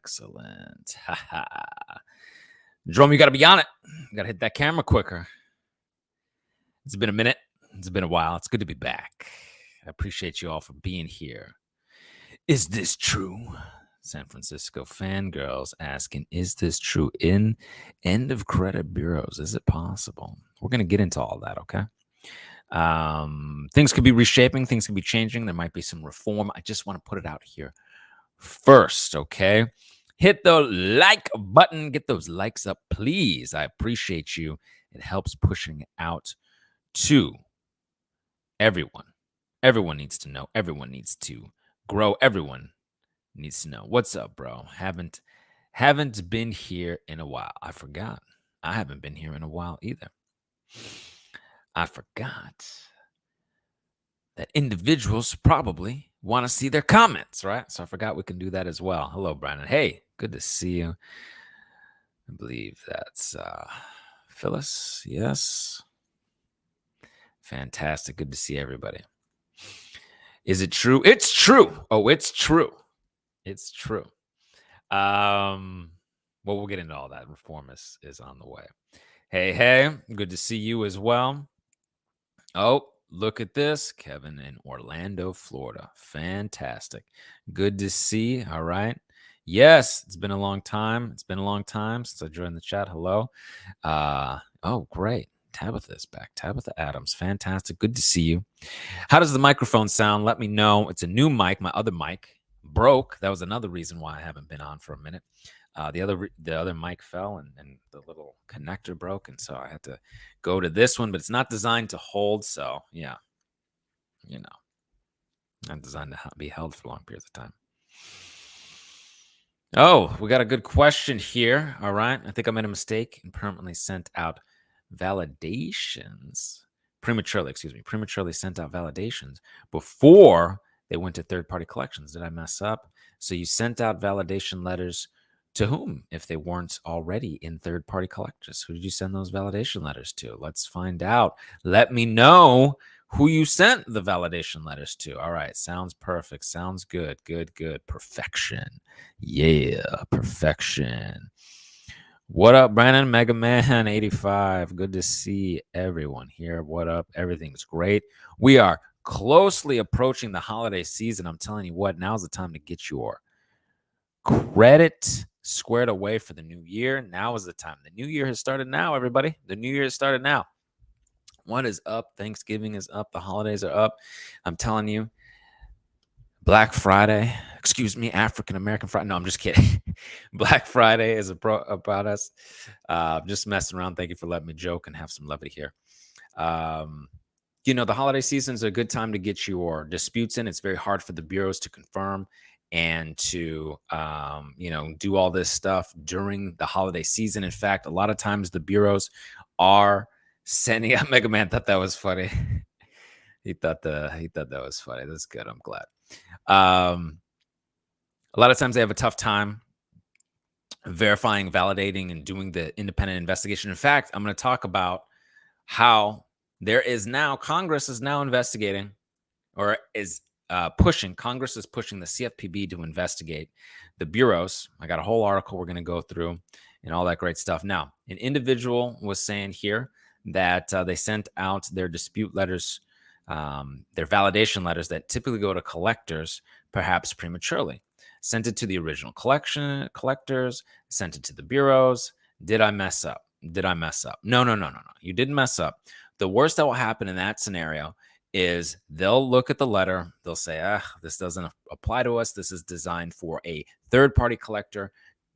Excellent. Jerome, you got to be on it. You got to hit that camera quicker. It's been a minute. It's been a while. It's good to be back. I appreciate you all for being here. Is this true? San Francisco fangirls asking, is this true in end of credit bureaus? Is it possible? We're going to get into all that, okay? Things could be reshaping. Things could be changing. There might be some reform. I just want to put it out here first, okay? Hit the like button. Get those likes up, please. I appreciate you. It helps pushing it out to everyone. Everyone needs to know. Everyone needs to grow. Everyone needs to know. What's up, bro? Haven't been here in a while. I forgot. I haven't been here in a while either. I forgot that individuals probably want to see their comments, right? So I forgot we can do that as well. Hello, Brandon. Hey, good to see you. I believe that's Phyllis. Yes. Fantastic. Good to see everybody. Is it true? It's true. Oh, it's true. It's true. Well, we'll get into all that. Reform is on the way. Hey, good to see you as well. Oh, look at this. Kevin in Orlando, Florida. Fantastic. Good to see. All right. Yes, it's been a long time. It's been a long time since I joined the chat. Hello. Oh, great. Tabitha's back. Tabitha Adams. Fantastic. Good to see you. How does the microphone sound? Let me know. It's a new mic. My other mic broke. That was another reason why I haven't been on for a minute. The other mic fell and the little connector broke, and so I had to go to this one, but it's not designed to hold. So yeah, not designed to be held for long periods of time. Oh, we got a good question here. All right. I think I made a mistake and permanently sent out validations prematurely sent out validations before they went to third-party collections. Did I mess up? So you sent out validation letters to whom if they weren't already in third-party collectors? Who did you send those validation letters to? Let's find out. Let me know who you sent the validation letters to. All right. Sounds perfect. Sounds good. Good. Perfection. Yeah. Perfection. What up, Brandon? Mega Man 85. Good to see everyone here. What up? Everything's great. We are closely approaching the holiday season. I'm telling you what, now's the time to get your credit squared away for the new year. Now is the time. The new year has started now, everybody. The new year has started now. What is up? Thanksgiving is up. The holidays are up. I'm telling you. Black Friday, African American Friday. No, I'm just kidding. Black Friday is about us. Just messing around. Thank you for letting me joke and have some levity here. The holiday season is a good time to get your disputes in. It's very hard for the bureaus to confirm and to, do all this stuff during the holiday season. In fact, a lot of times the bureaus are sending out. Mega Man thought that was funny. He thought that was funny. That's good. I'm glad. A lot of times they have a tough time verifying, validating, and doing the independent investigation. In fact, I'm going to talk about how Congress is now investigating or is pushing. Congress is pushing the CFPB to investigate the bureaus. I got a whole article we're going to go through and all that great stuff. Now, an individual was saying here that they sent out their dispute letters, their validation letters that typically go to collectors, perhaps prematurely. Sent it to the original collectors, sent it to the bureaus. Did I mess up? No. You didn't mess up. The worst that will happen in that scenario is they'll look at the letter. They'll say, this doesn't apply to us. This is designed for a third-party collector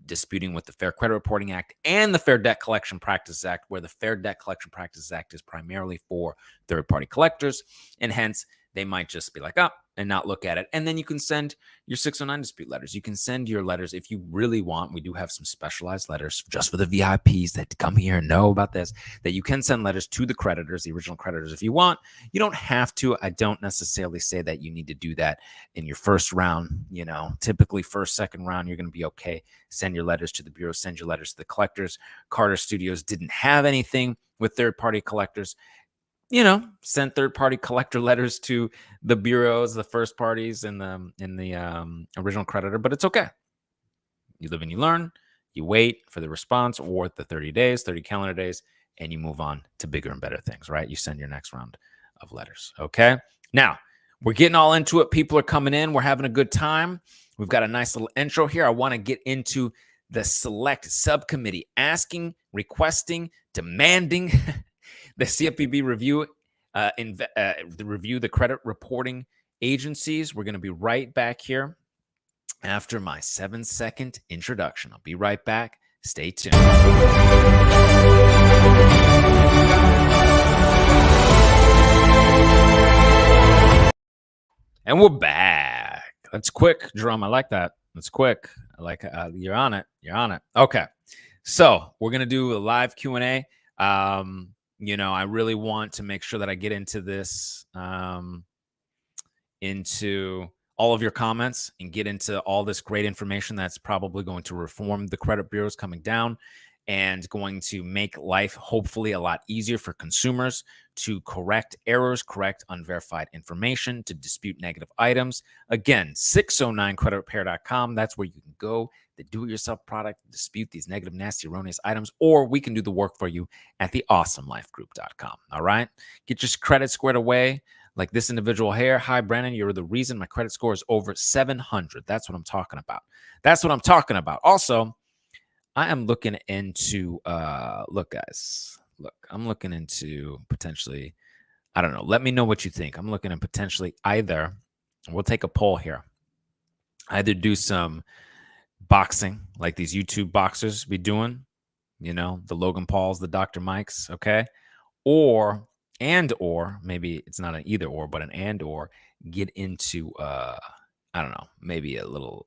disputing with the Fair Credit Reporting Act and the Fair Debt Collection Practices Act, where the Fair Debt Collection Practices Act is primarily for third-party collectors, and hence they might just be like, and not look at it. And then you can send your 609 dispute letters. You can send your letters if you really want. We do have some specialized letters just for the VIPs that come here and know about this, that you can send letters to the creditors, the original creditors, if you want. You don't have to. I don't necessarily say that you need to do that in your first round. Typically first, second round, you're going to be okay. Send your letters to the bureau, send your letters to the collectors. Carter Studios didn't have anything with third-party collectors. Sent third-party collector letters to the bureaus, the first parties, and the original creditor. But it's okay. You live and you learn. You wait for the response or the 30 days, 30 calendar days, and you move on to bigger and better things, right? You send your next round of letters. Okay. Now, we're getting all into it. People are coming in. We're having a good time. We've got a nice little intro here. I want to get into the select subcommittee asking, requesting, demanding the CFPB review, review the credit reporting agencies. We're going to be right back here after my 7-second introduction. I'll be right back. Stay tuned. And we're back. That's quick, Jerome. I like that. That's quick. I like you're on it. You're on it. Okay. So we're going to do a live Q&A. I really want to make sure that I get into this, into all of your comments and get into all this great information that's probably going to reform the credit bureaus coming down and going to make life hopefully a lot easier for consumers to correct errors, correct unverified information, to dispute negative items. Again, 609creditrepair.com. That's where you can go, the do-it-yourself product, dispute these negative, nasty, erroneous items, or we can do the work for you at theawesomelifegroup.com. All right? Get your credit squared away. Like this individual here. Hi, Brandon. You're the reason my credit score is over 700. That's what I'm talking about. That's what I'm talking about. Also, I am looking into, look, guys, look, I'm looking into potentially, I don't know. Let me know what you think. I'm looking at potentially either, we'll take a poll here, either do some boxing like these YouTube boxers be doing, the Logan Pauls, the Dr. Mikes, okay? Or maybe it's not an either or, but an and or get into, I don't know, maybe a little,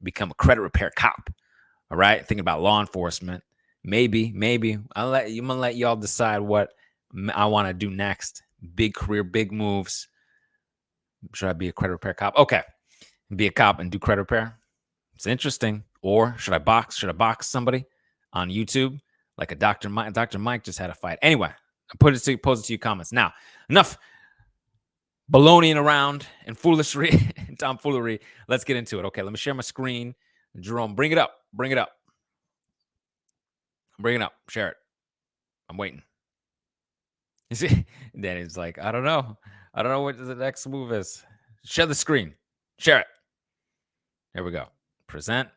become a credit repair cop. All right. Thinking about law enforcement. Maybe I'm going to let y'all decide what I want to do next. Big career, big moves. Should I be a credit repair cop? Okay. Be a cop and do credit repair. It's interesting. Or should I box? Should I box somebody on YouTube? Like a Dr. Mike. Dr. Mike just had a fight. Anyway, pose it to your comments. Now, enough baloneying around and foolery and tomfoolery. Let's get into it. Okay, let me share my screen. Jerome, bring it up. Bring it up. Bring it up. Share it. I'm waiting. You see? Danny's like, I don't know. I don't know what the next move is. Share the screen. Share it. Here we go. Present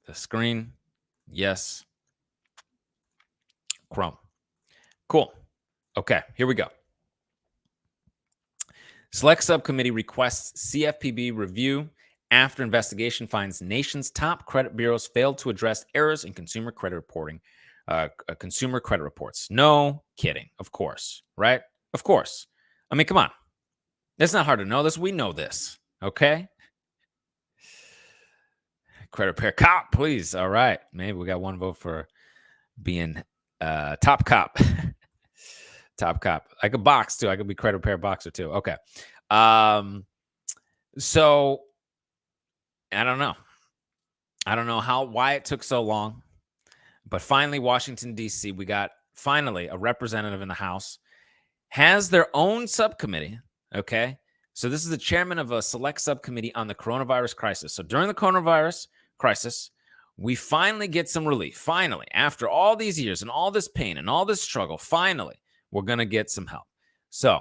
the screen. Yes. Chrome. Cool. Okay, here we go. Select subcommittee requests CFPB review after investigation finds nation's top credit bureaus failed to address errors in consumer credit reporting, consumer credit reports. No kidding. Of course, right? Of course. I mean, come on. It's not hard to know this. We know this. Okay. Credit repair cop, please. All right. Maybe we got one vote for being top cop. Top cop. I could box too. I could be credit repair boxer too. Okay. So I don't know. I don't know why it took so long, but finally, Washington, D.C., we got finally a representative in the House has their own subcommittee. Okay. So this is the chairman of a select subcommittee on the coronavirus crisis. So during the coronavirus crisis, we finally get some relief. Finally, after all these years and all this pain and all this struggle, finally, we're going to get some help. So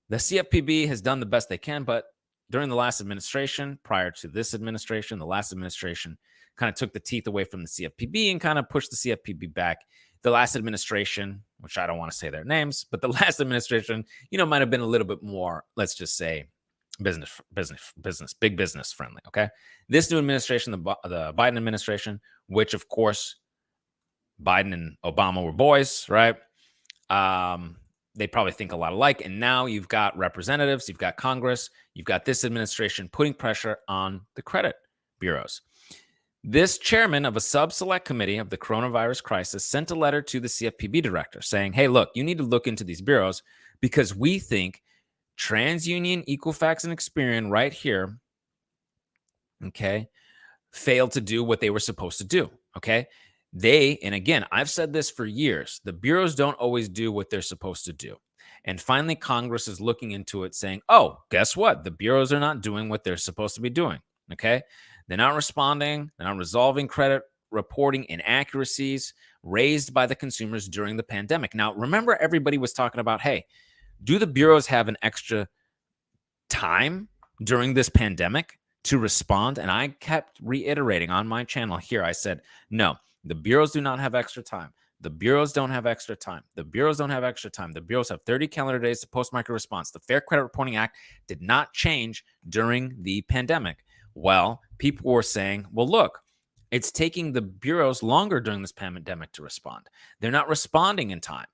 the CFPB has done the best they can, but during the last administration, prior to this administration, the last administration kind of took the teeth away from the CFPB and kind of pushed the CFPB back. The last administration, which I don't want to say their names, but the last administration, might have been a little bit more, let's just say, big business friendly. Okay. This new administration, the Biden administration, which of course, Biden and Obama were boys, right? They probably think a lot alike. And now you've got representatives, you've got Congress, you've got this administration putting pressure on the credit bureaus. This chairman of a sub-select committee of the coronavirus crisis sent a letter to the CFPB director saying, hey, look, you need to look into these bureaus because we think TransUnion, Equifax, and Experian right here, okay, failed to do what they were supposed to do, okay? And again, I've said this for years, the bureaus don't always do what they're supposed to do. And finally, Congress is looking into it saying, oh, guess what? The bureaus are not doing what they're supposed to be doing, okay? They're not responding. They're not resolving credit reporting inaccuracies raised by the consumers during the pandemic. Now, remember, everybody was talking about, hey, do the bureaus have an extra time during this pandemic to respond? And I kept reiterating on my channel here. I said, no, the bureaus do not have extra time. The bureaus don't have extra time. The bureaus don't have extra time. The bureaus have 30 calendar days to post micro response. The Fair Credit Reporting Act did not change during the pandemic. Well, people were saying, well, look, it's taking the bureaus longer during this pandemic to respond. They're not responding in time.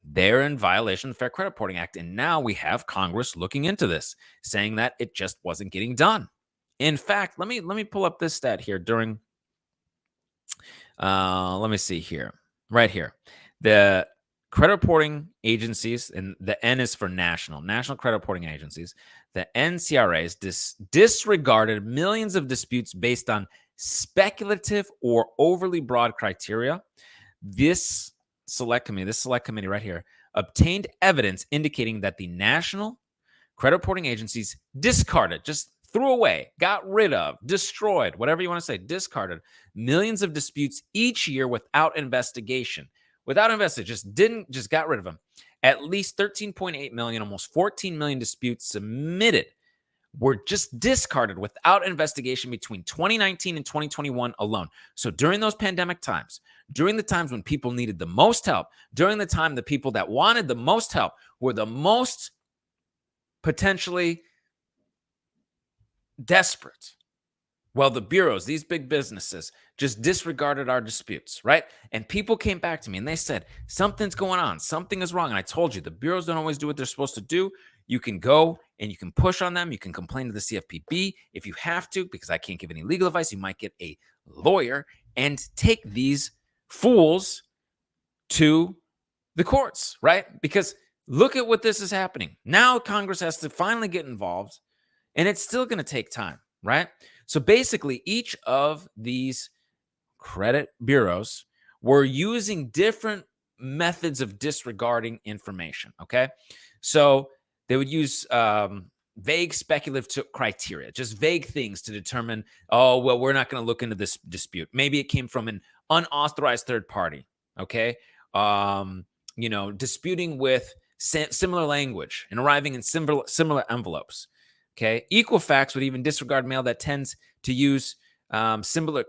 They're in violation of the Fair Credit Reporting Act. And now we have Congress looking into this, saying that it just wasn't getting done. In fact, let me pull up this stat here during, let me see here, right here. The credit reporting agencies, and the N is for national credit reporting agencies, the NCRAs disregarded millions of disputes based on speculative or overly broad criteria. This select committee right here, obtained evidence indicating that the national credit reporting agencies discarded, just threw away, got rid of, destroyed, whatever you want to say, discarded millions of disputes each year without investigation. Just got rid of them. At least 13.8 million, almost 14 million disputes submitted were just discarded without investigation between 2019 and 2021 alone. So during those pandemic times, during the times when people needed the most help, during the time the people that wanted the most help were the most potentially desperate, well, the bureaus, these big businesses, just disregarded our disputes, right? And people came back to me and they said, something's going on. Something is wrong. And I told you, the bureaus don't always do what they're supposed to do. You can go and you can push on them. You can complain to the CFPB if you have to, because I can't give any legal advice. You might get a lawyer and take these fools to the courts, right? Because look at what this is happening. Now Congress has to finally get involved, and it's still going to take time, right? So basically, each of these credit bureaus were using different methods of disregarding information, okay? So they would use vague speculative criteria, just vague things to determine, oh, well, we're not going to look into this dispute. Maybe it came from an unauthorized third party, okay? Disputing with similar language and arriving in similar envelopes. Okay, Equifax would even disregard mail that tends to use similar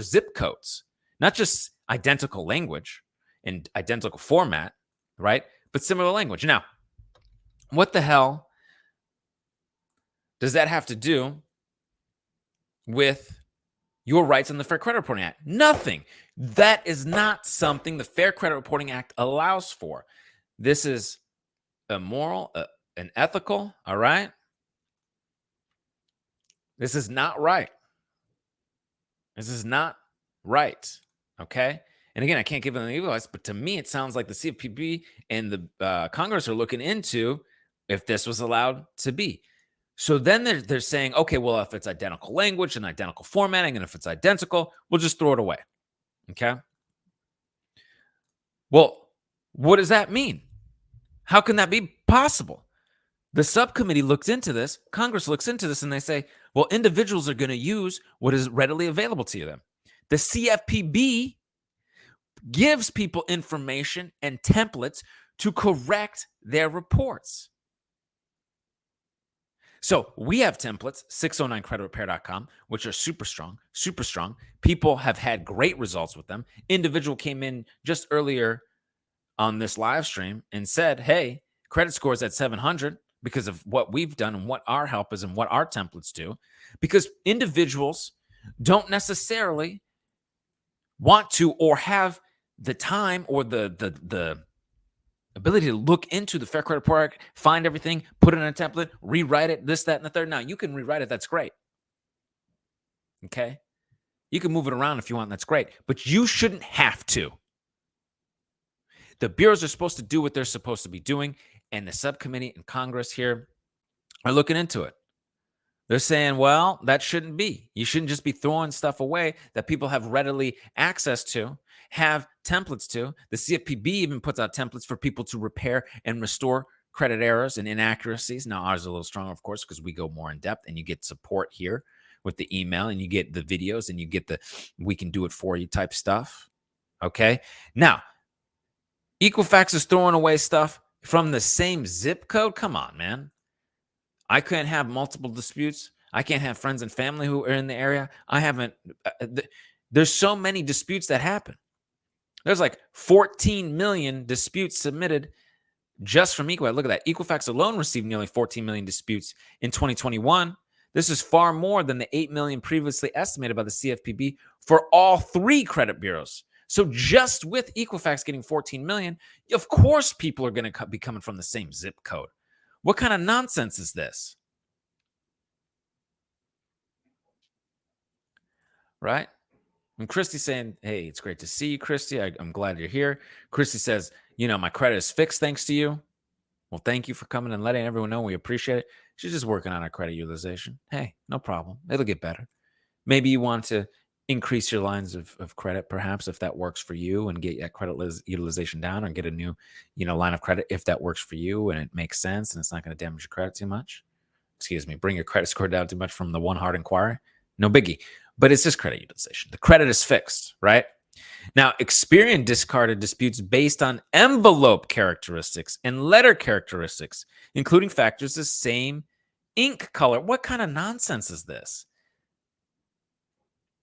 zip codes, not just identical language and identical format, right? But similar language. Now, what the hell does that have to do with your rights in the Fair Credit Reporting Act? Nothing. That is not something the Fair Credit Reporting Act allows for. This is immoral, unethical, all right? This is not right. This is not right. Okay. And again, I can't give them any advice, but to me, it sounds like the CFPB and the Congress are looking into if this was allowed to be. So then they're saying, okay, well, if it's identical language and identical formatting, and if it's identical, we'll just throw it away. Okay. Well, what does that mean? How can that be possible? The subcommittee looks into this, Congress looks into this, and they say, well, individuals are going to use what is readily available to them. The CFPB gives people information and templates to correct their reports. So we have templates, 609creditrepair.com, which are super strong, super strong. People have had great results with them. Individual came in just earlier on this live stream and said, hey, credit score is at 700. Because of what we've done and what our help is and what our templates do, because individuals don't necessarily want to or have the time or the ability to look into the Fair Credit Report Act, find everything, put it in a template, rewrite it, this, that, and the third. Now, you can rewrite it. That's great. Okay? You can move it around if you want. That's great. But you shouldn't have to. The bureaus are supposed to do what they're supposed to be doing. And the subcommittee in Congress here are looking into it. They're saying, well, that shouldn't be. You shouldn't just be throwing stuff away that people have readily access to, have templates to. The CFPB even puts out templates for people to repair and restore credit errors and inaccuracies. Now, ours is a little stronger, of course, because we go more in depth and you get support here with the email, and you get the videos, and you get the we can do it for you type stuff. Okay. Now, Equifax is throwing away stuff from the same zip code. Come on, man. I can't have multiple disputes. I can't have friends and family who are in the area. I haven't. There's so many disputes that happen. There's like 14 million disputes submitted just from Equifax. Look at that. Equifax alone received nearly 14 million disputes in 2021. This is far more than the 8 million previously estimated by the CFPB for all three credit bureaus. So just with Equifax getting 14 million, of course people are going to be coming from the same zip code. What kind of nonsense is this? Right? And Christy's saying, hey, it's great to see you, Christy. I'm glad you're here. Christy says, my credit is fixed thanks to you. Well, thank you for coming and letting everyone know. We appreciate it. She's just working on her credit utilization. Hey, no problem. It'll get better. Maybe you want to increase your lines of credit, perhaps, if that works for you, and get that credit utilization down, or get a new, line of credit if that works for you and it makes sense and it's not going to damage your credit too much. Excuse me, bring your credit score down too much from the one hard inquiry. No biggie. But it's just credit utilization. The credit is fixed, right? Now, Experian discarded disputes based on envelope characteristics and letter characteristics, including factors the same ink color. What kind of nonsense is this?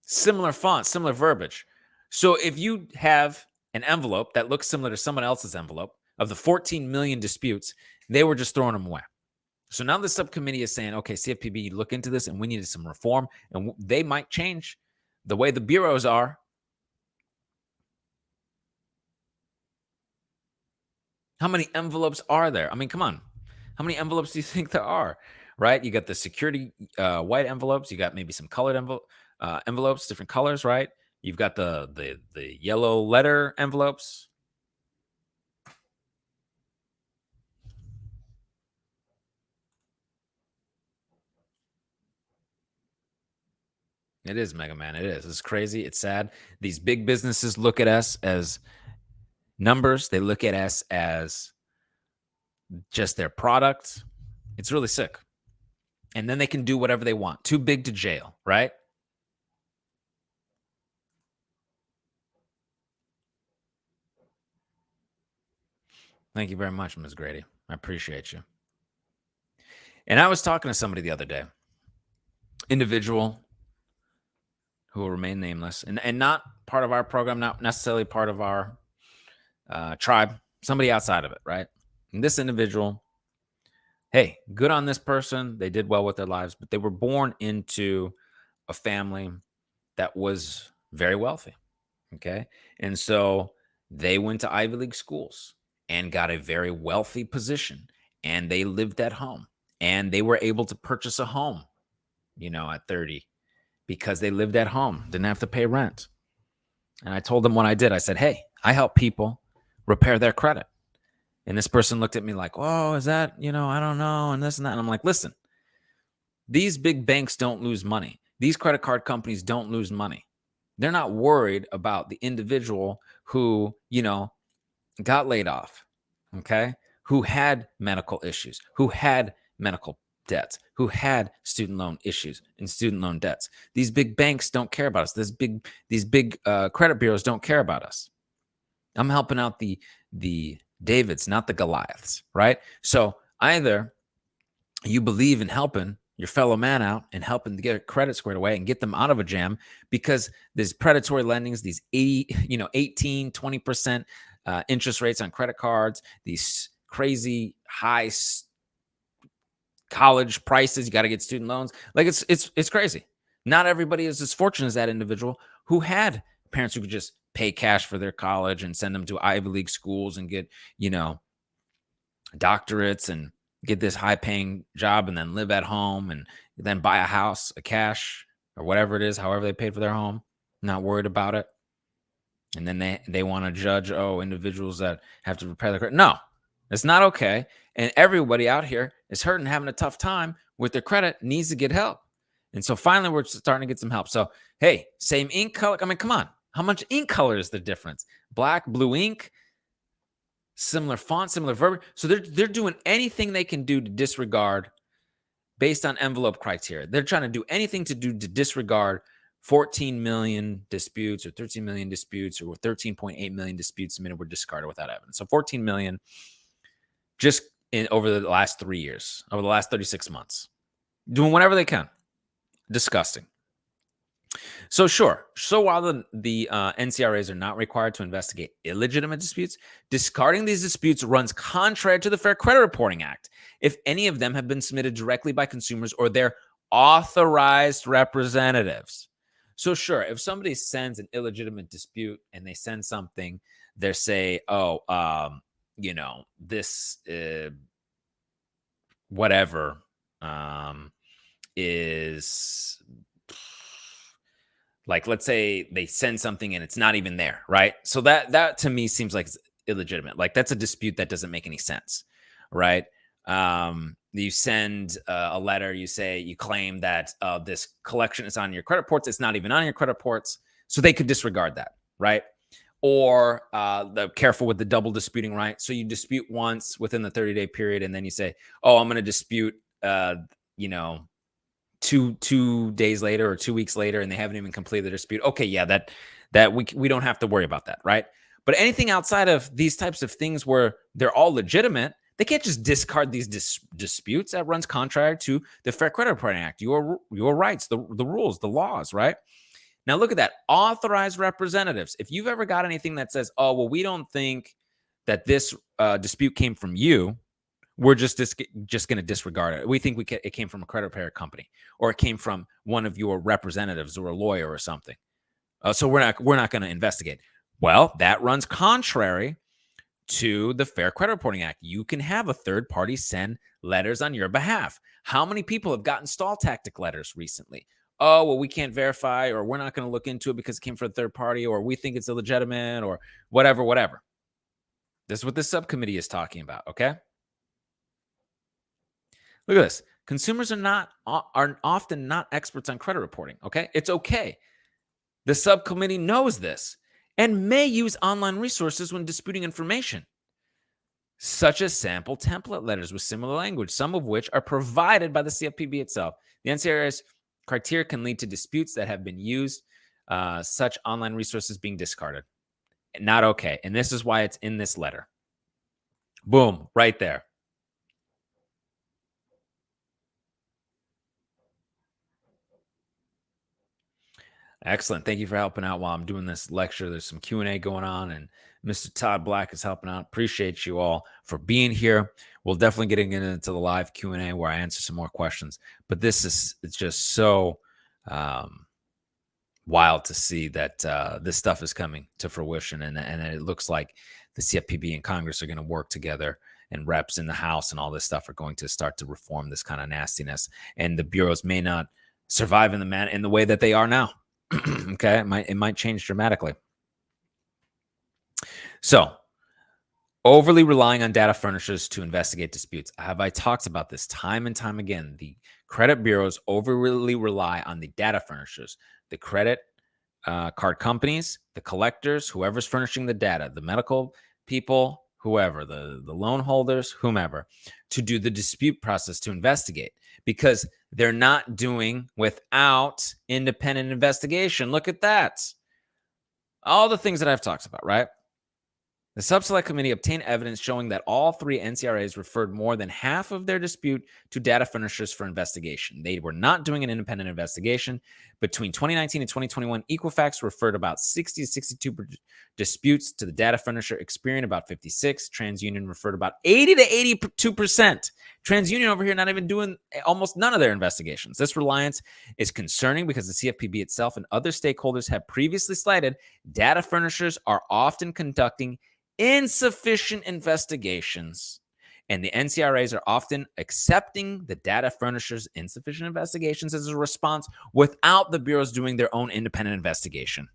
Similar font, similar verbiage. So if you have an envelope that looks similar to someone else's envelope, of the 14 million disputes, they were just throwing them away. So now the subcommittee is saying, okay, CFPB, look into this, and we needed some reform, and they might change the way the bureaus are. How many envelopes are there? I mean, come on. How many envelopes do you think there are? Right? You got the security white envelopes. You got maybe some colored envelopes, different colors, right? You've got the yellow letter envelopes. It is, Mega Man. It is. It's crazy. It's sad. These big businesses look at us as numbers. They look at us as just their product. It's really sick. And then they can do whatever they want. Too big to jail, right? Thank you very much, Ms. Grady. I appreciate you. And I was talking to somebody the other day, individual who will remain nameless, and not part of our program, not necessarily part of our tribe, somebody outside of it, right? And this individual, hey, good on this person. They did well with their lives, but they were born into a family that was very wealthy. Okay. And so they went to Ivy League schools and got a very wealthy position, and they lived at home, and they were able to purchase a home, at 30, because they lived at home, didn't have to pay rent. And I told them what I did. I said, hey, I help people repair their credit. And this person looked at me like, oh, is that, I don't know, and this and that. And I'm like, listen, these big banks don't lose money. These credit card companies don't lose money. They're not worried about the individual who, got laid off, okay, who had medical issues, who had medical debts, who had student loan issues and student loan debts. These big banks don't care about us. These big credit bureaus don't care about us. I'm helping out the Davids, not the Goliaths, right? So either you believe in helping your fellow man out and helping to get credit squared away and get them out of a jam, because there's predatory lendings, these 18, 20% interest rates on credit cards, these crazy high college prices. You got to get student loans. Like it's crazy. Not everybody is as fortunate as that individual who had parents who could just pay cash for their college and send them to Ivy League schools and get, doctorates and get this high paying job and then live at home and then buy a house, a cash or whatever it is, however they paid for their home, not worried about it. And then they want to judge, individuals that have to repair their credit. No, it's not okay. And everybody out here is hurting, having a tough time with their credit, needs to get help. And so finally, we're starting to get some help. So, hey, same ink color. I mean, come on. How much ink color is the difference? Black, blue ink, similar font, similar verbiage. So they're doing anything they can do to disregard based on envelope criteria. They're trying to do anything to disregard 14 million disputes or 13 million disputes or 13.8 million disputes submitted were discarded without evidence. So 14 million just over the last 3 years, over the last 36 months, doing whatever they can. Disgusting. So sure. So while the NCRAs are not required to investigate illegitimate disputes, discarding these disputes runs contrary to the Fair Credit Reporting Act if any of them have been submitted directly by consumers or their authorized representatives. So sure, if somebody sends an illegitimate dispute and they send something, they say, "Oh, this whatever is." Like, let's say they send something and it's not even there, right? So that to me seems like it's illegitimate. Like, that's a dispute that doesn't make any sense, right? You send a letter, you claim that this collection is on your credit reports. It's not even on your credit reports. So they could disregard that, right? Or the careful with the double disputing, right? So you dispute once within the 30-day period, and then you say, "Oh, I'm going to dispute, 2 days later or 2 weeks later, and they haven't even completed the dispute." Okay, yeah, that we don't have to worry about that, right? But anything outside of these types of things where they're all legitimate, they can't just discard these disputes. That runs contrary to the Fair Credit Reporting Act, your rights, the rules, the laws, right? Now look at that. Authorized representatives. If you've ever got anything that says, "Oh, well, we don't think that this dispute came from you, we're just going to disregard it. We think it came from a credit repair company, or it came from one of your representatives or a lawyer or something. So we're not going to investigate." Well, that runs contrary to the Fair Credit Reporting Act. You can have a third party send letters on your behalf. How many people have gotten stall tactic letters recently? "Oh, well, we can't verify, or we're not going to look into it because it came from a third party, or we think it's illegitimate," or whatever. This is what this subcommittee is talking about, okay? Look at this. Consumers are often not experts on credit reporting, okay? It's okay. The subcommittee knows this and may use online resources when disputing information, such as sample template letters with similar language, some of which are provided by the CFPB itself. The NCRA's criteria can lead to disputes that have been used, such online resources being discarded. Not okay. And this is why it's in this letter. Boom, right there. Excellent. Thank you for helping out while I'm doing this lecture. There's some Q&A going on, and Mr. Todd Black is helping out. Appreciate you all for being here. We'll definitely get into the live Q&A where I answer some more questions. But it's just so wild to see that this stuff is coming to fruition, and it looks like the CFPB and Congress are going to work together, and reps in the House and all this stuff are going to start to reform this kind of nastiness. And the bureaus may not survive in the way that they are now. Okay, it might change dramatically. So, overly relying on data furnishers to investigate disputes. I talked about this time and time again? The credit bureaus overly rely on the data furnishers, the credit card companies, the collectors, whoever's furnishing the data, the medical people, whoever, the loan holders, whomever, to do the dispute process, to investigate, because they're not doing without independent investigation. Look at that. All the things that I've talked about, right? The Subselect Committee obtained evidence showing that all three NCRAs referred more than half of their dispute to data furnishers for investigation. They were not doing an independent investigation. Between 2019 and 2021, Equifax referred about 60 to 62 disputes to the data furnisher, Experian about 56, TransUnion referred about 80 to 82%. TransUnion over here not even doing almost none of their investigations. This reliance is concerning because the CFPB itself and other stakeholders have previously cited data furnishers are often conducting insufficient investigations, and the NCRAs are often accepting the data furnishers' insufficient investigations as a response without the bureaus doing their own independent investigation.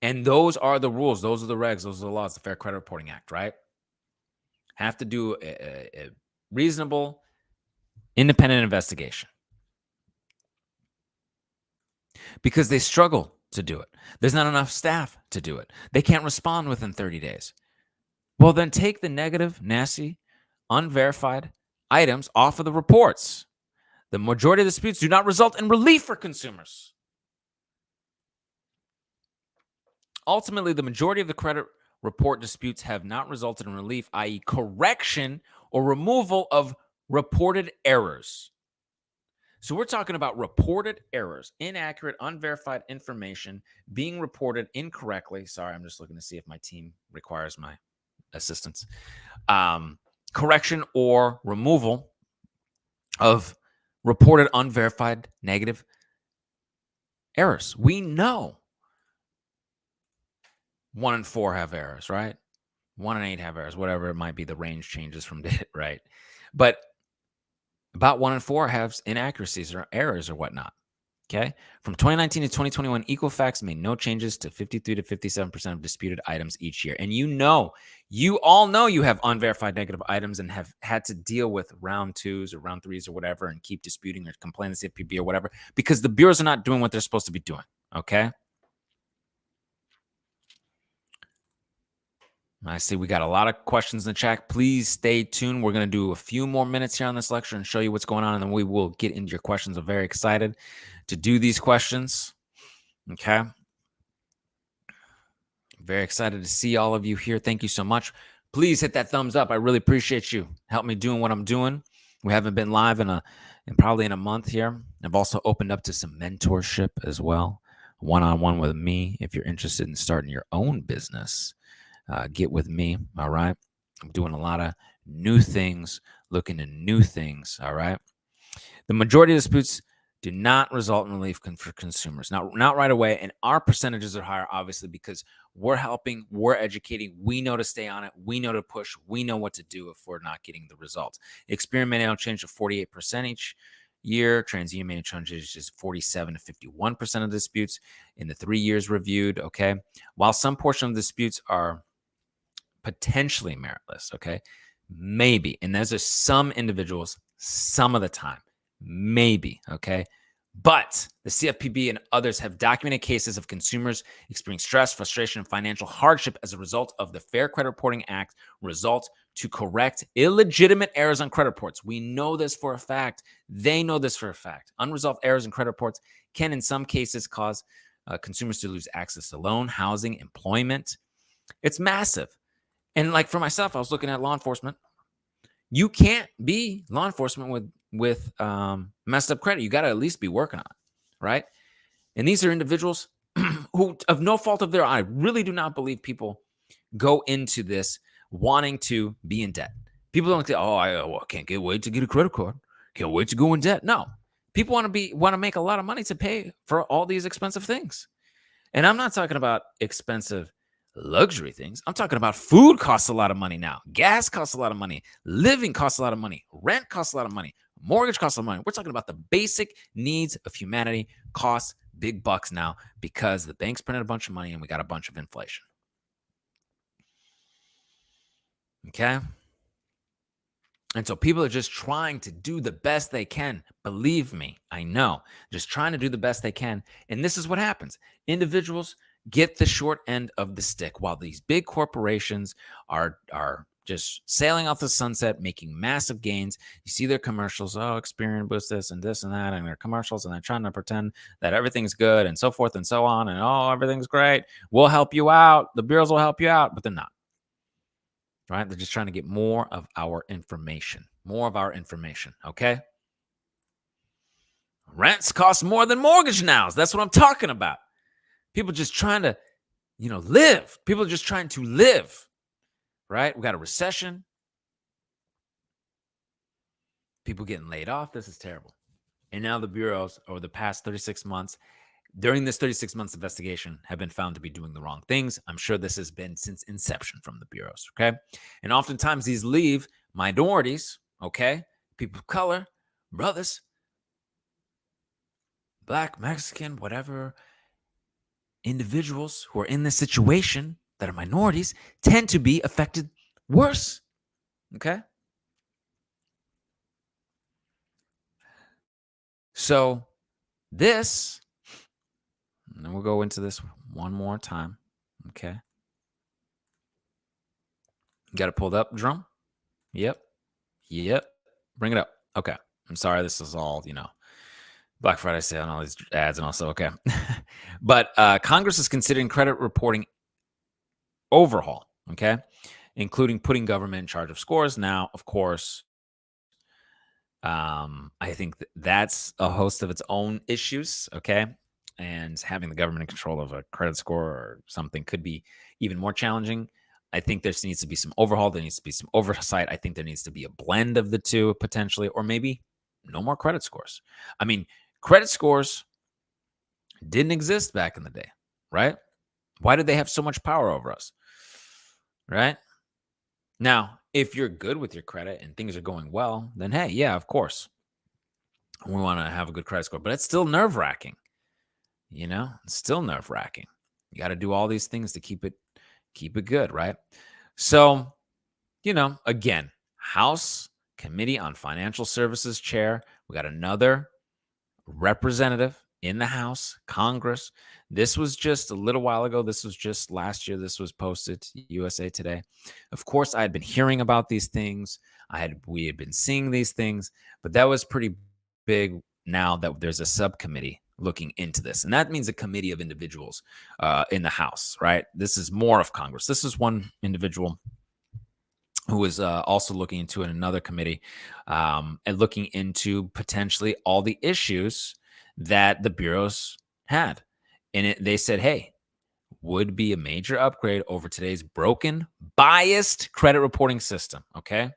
And those are the rules, those are the regs, those are the laws, the Fair Credit Reporting Act, right? Have to do a reasonable, independent investigation. Because they struggle to do it. There's not enough staff to do it. They can't respond within 30 days. Well, then take the negative, nasty, unverified items off of the reports. The majority of disputes do not result in relief for consumers. Ultimately, the majority of the credit report disputes have not resulted in relief, i.e., correction or removal of reported errors. So we're talking about reported errors, inaccurate, unverified information being reported incorrectly. Sorry, I'm just looking to see if my team requires my assistance. Correction or removal of reported unverified negative errors. We know 1 in 4 have errors, right? 1 in 8 have errors, whatever it might be. The range changes from day, right? But about 1 in 4 have inaccuracies or errors or whatnot. Okay. From 2019 to 2021, Equifax made no changes to 53 to 57% of disputed items each year. And you all know you have unverified negative items and have had to deal with round 2s or round 3s or whatever and keep disputing or complain to CFPB or whatever because the bureaus are not doing what they're supposed to be doing. Okay. I see we got a lot of questions in the chat. Please stay tuned. We're going to do a few more minutes here on this lecture and show you what's going on, and then we will get into your questions. I'm very excited to do these questions. Okay. Very excited to see all of you here. Thank you so much. Please hit that thumbs up. I really appreciate you. Help me doing what I'm doing. We haven't been live in probably in a month here. I've also opened up to some mentorship as well, one-on-one with me. If you're interested in starting your own business, get with me. All right. I'm doing a lot of new things, looking at new things. All right. The majority of disputes do not result in relief for consumers. Not right away. And our percentages are higher, obviously, because we're helping, we're educating, we know to stay on it, we know to push, we know what to do if we're not getting the results. Experience may change to 48% each year. TransUnion may change is 47 to 51% of disputes in the 3 years reviewed. Okay. While some portion of disputes are potentially meritless, okay, maybe, and there's just some individuals, some of the time, maybe, okay, but the CFPB and others have documented cases of consumers experiencing stress, frustration, and financial hardship as a result of the Fair Credit Reporting Act result to correct illegitimate errors on credit reports. We know this for a fact. They know this for a fact. Unresolved errors in credit reports can, in some cases, cause consumers to lose access to loan, housing, employment. It's massive. And like for myself, I was looking at law enforcement. You can't be law enforcement with messed up credit. You got to at least be working on it, right? And these are individuals who, of no fault of their own, I really do not believe people go into this wanting to be in debt. People don't say, "Oh, I can't wait to get a credit card. Can't wait to go in debt." No, people want to make a lot of money to pay for all these expensive things. And I'm not talking about expensive luxury things. I'm talking about food costs a lot of money now. Gas costs a lot of money. Living costs a lot of money. Rent costs a lot of money. Mortgage costs a lot of money. We're talking about the basic needs of humanity cost big bucks now because the banks printed a bunch of money and we got a bunch of inflation. Okay? And so people are just trying to do the best they can. Believe me, I know. Just trying to do the best they can. And this is what happens. Individuals get the short end of the stick while these big corporations are just sailing off the sunset, making massive gains. You see their commercials, oh, Experian boosts this and that, and their commercials, and they're trying to pretend that everything's good and so forth and so on. And oh, everything's great. We'll help you out. The bureaus will help you out, but they're not. Right? They're just trying to get more of our information. Okay? Rents cost more than mortgage now. That's what I'm talking about. People just trying to, live. People are just trying to live, right? We got a recession. People getting laid off. This is terrible. And now the bureaus over the past 36 months, during this 36 months investigation, have been found to be doing the wrong things. I'm sure this has been since inception from the bureaus, okay? And oftentimes these leave minorities, okay? People of color, brothers, Black, Mexican, whatever, individuals who are in this situation that are minorities tend to be affected worse, okay? So this, and we'll go into this one more time, okay? Got it pulled up, drum? Yep. Yep. Bring it up. Okay. I'm sorry. This is all, Black Friday sale and all these ads and also, okay. But Congress is considering credit reporting overhaul, okay, including putting government in charge of scores. Now, of course, I think that's a host of its own issues, okay? And having the government in control of a credit score or something could be even more challenging. I think there needs to be some overhaul. There needs to be some oversight. I think there needs to be a blend of the two potentially, or maybe no more credit scores. I mean, credit scores didn't exist back in the day, right? Why did they have so much power over us, right? Now, if you're good with your credit and things are going well, then hey, yeah, of course, we want to have a good credit score, but it's still nerve wracking. It's still nerve wracking. You got to do all these things to keep it good, right? So, again, House Committee on Financial Services chair, we got another representative in the House, Congress. This was just a little while ago. This was just last year. This was posted to USA Today. Of course, I had been hearing about these things. We had been seeing these things, but that was pretty big now that there's a subcommittee looking into this. And that means a committee of individuals in the House, right? This is more of Congress. This is one individual who is also looking into in another committee and looking into potentially all the issues that the bureaus had. And they said, hey, would be a major upgrade over today's broken, biased credit reporting system. Okay.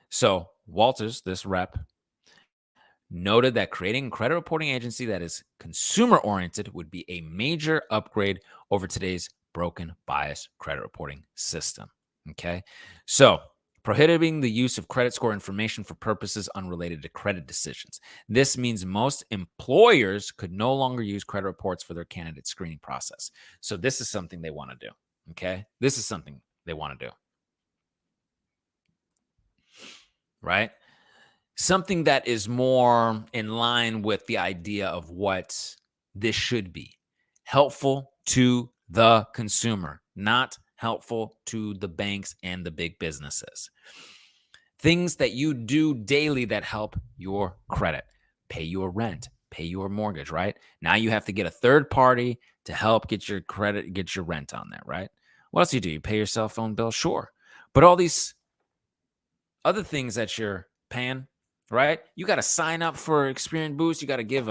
So Walters, this rep, noted that creating a credit reporting agency that is consumer oriented would be a major upgrade over today's broken, biased credit reporting system. Okay. So prohibiting the use of credit score information for purposes unrelated to credit decisions. This means most employers could no longer use credit reports for their candidate screening process. So this is something they want to do. Okay. This is something they want to do. Right. Something that is more in line with the idea of what this should be. Helpful to the consumer, not helpful to the banks and the big businesses. Things that you do daily that help your credit. Pay your rent, pay your mortgage, right? Now you have to get a third party to help get your credit, get your rent on there, right? What else do you do? You pay your cell phone bill? Sure. But all these other things that you're paying, right? You got to sign up for Experian Boost. You got to give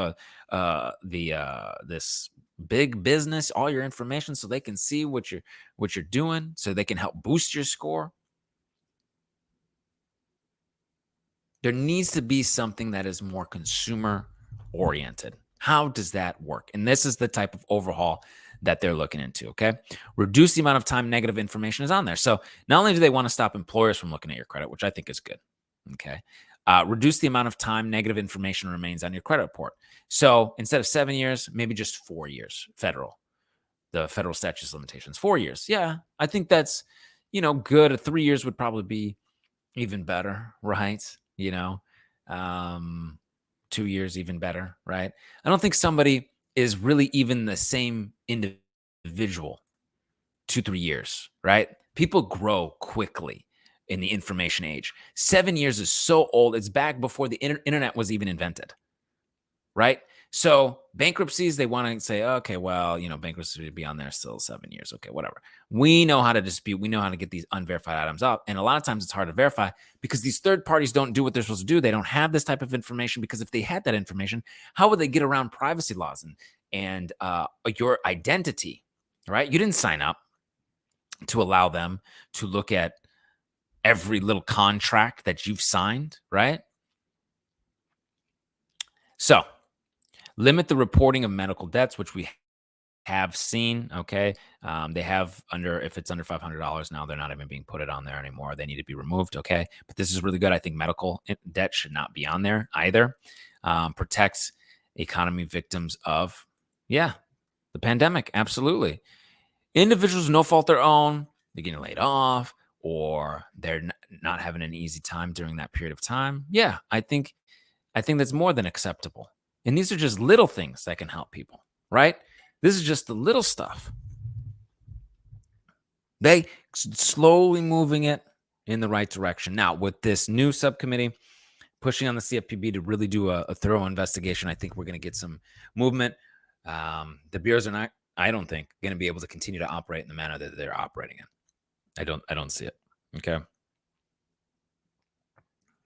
this big business all your information so they can see what you're doing, so they can help boost your score. There needs to be something that is more consumer oriented. How does that work? And this is the type of overhaul that they're looking into, okay? Reduce the amount of time negative information is on there. So not only do they want to stop employers from looking at your credit, which I think is good, okay? Reduce the amount of time negative information remains on your credit report. So instead of 7 years, maybe just 4 years, the federal statute limitations, 4 years. Yeah, I think that's, good. 3 years would probably be even better, right? 2 years even better, right? I don't think somebody is really even the same individual 2-3 years, right? People grow quickly in the information age. 7 years is so old. It's back before the internet was even invented, right? So bankruptcies, they want to say, okay, well, bankruptcy would be on there still 7 years. Okay, whatever. We know how to dispute. We know how to get these unverified items up. And a lot of times it's hard to verify because these third parties don't do what they're supposed to do. They don't have this type of information because if they had that information, how would they get around privacy laws and your identity, right? You didn't sign up to allow them to look at every little contract that you've signed, right? So limit the reporting of medical debts, which we have seen. Okay. They have if it's under $500 now, they're not even being put it on there anymore. They need to be removed. Okay. But this is really good. I think medical debt should not be on there either. Protects economy victims of, the pandemic. Absolutely. Individuals, no fault their own, they're getting laid off or they're not having an easy time during that period of time. Yeah. I think that's more than acceptable. And these are just little things that can help people, right? This is just the little stuff. They slowly moving it in the right direction. Now, with this new subcommittee pushing on the CFPB to really do a thorough investigation, I think we're going to get some movement. The bureaus are not, I don't think, going to be able to continue to operate in the manner that they're operating in. I don't see it. Okay.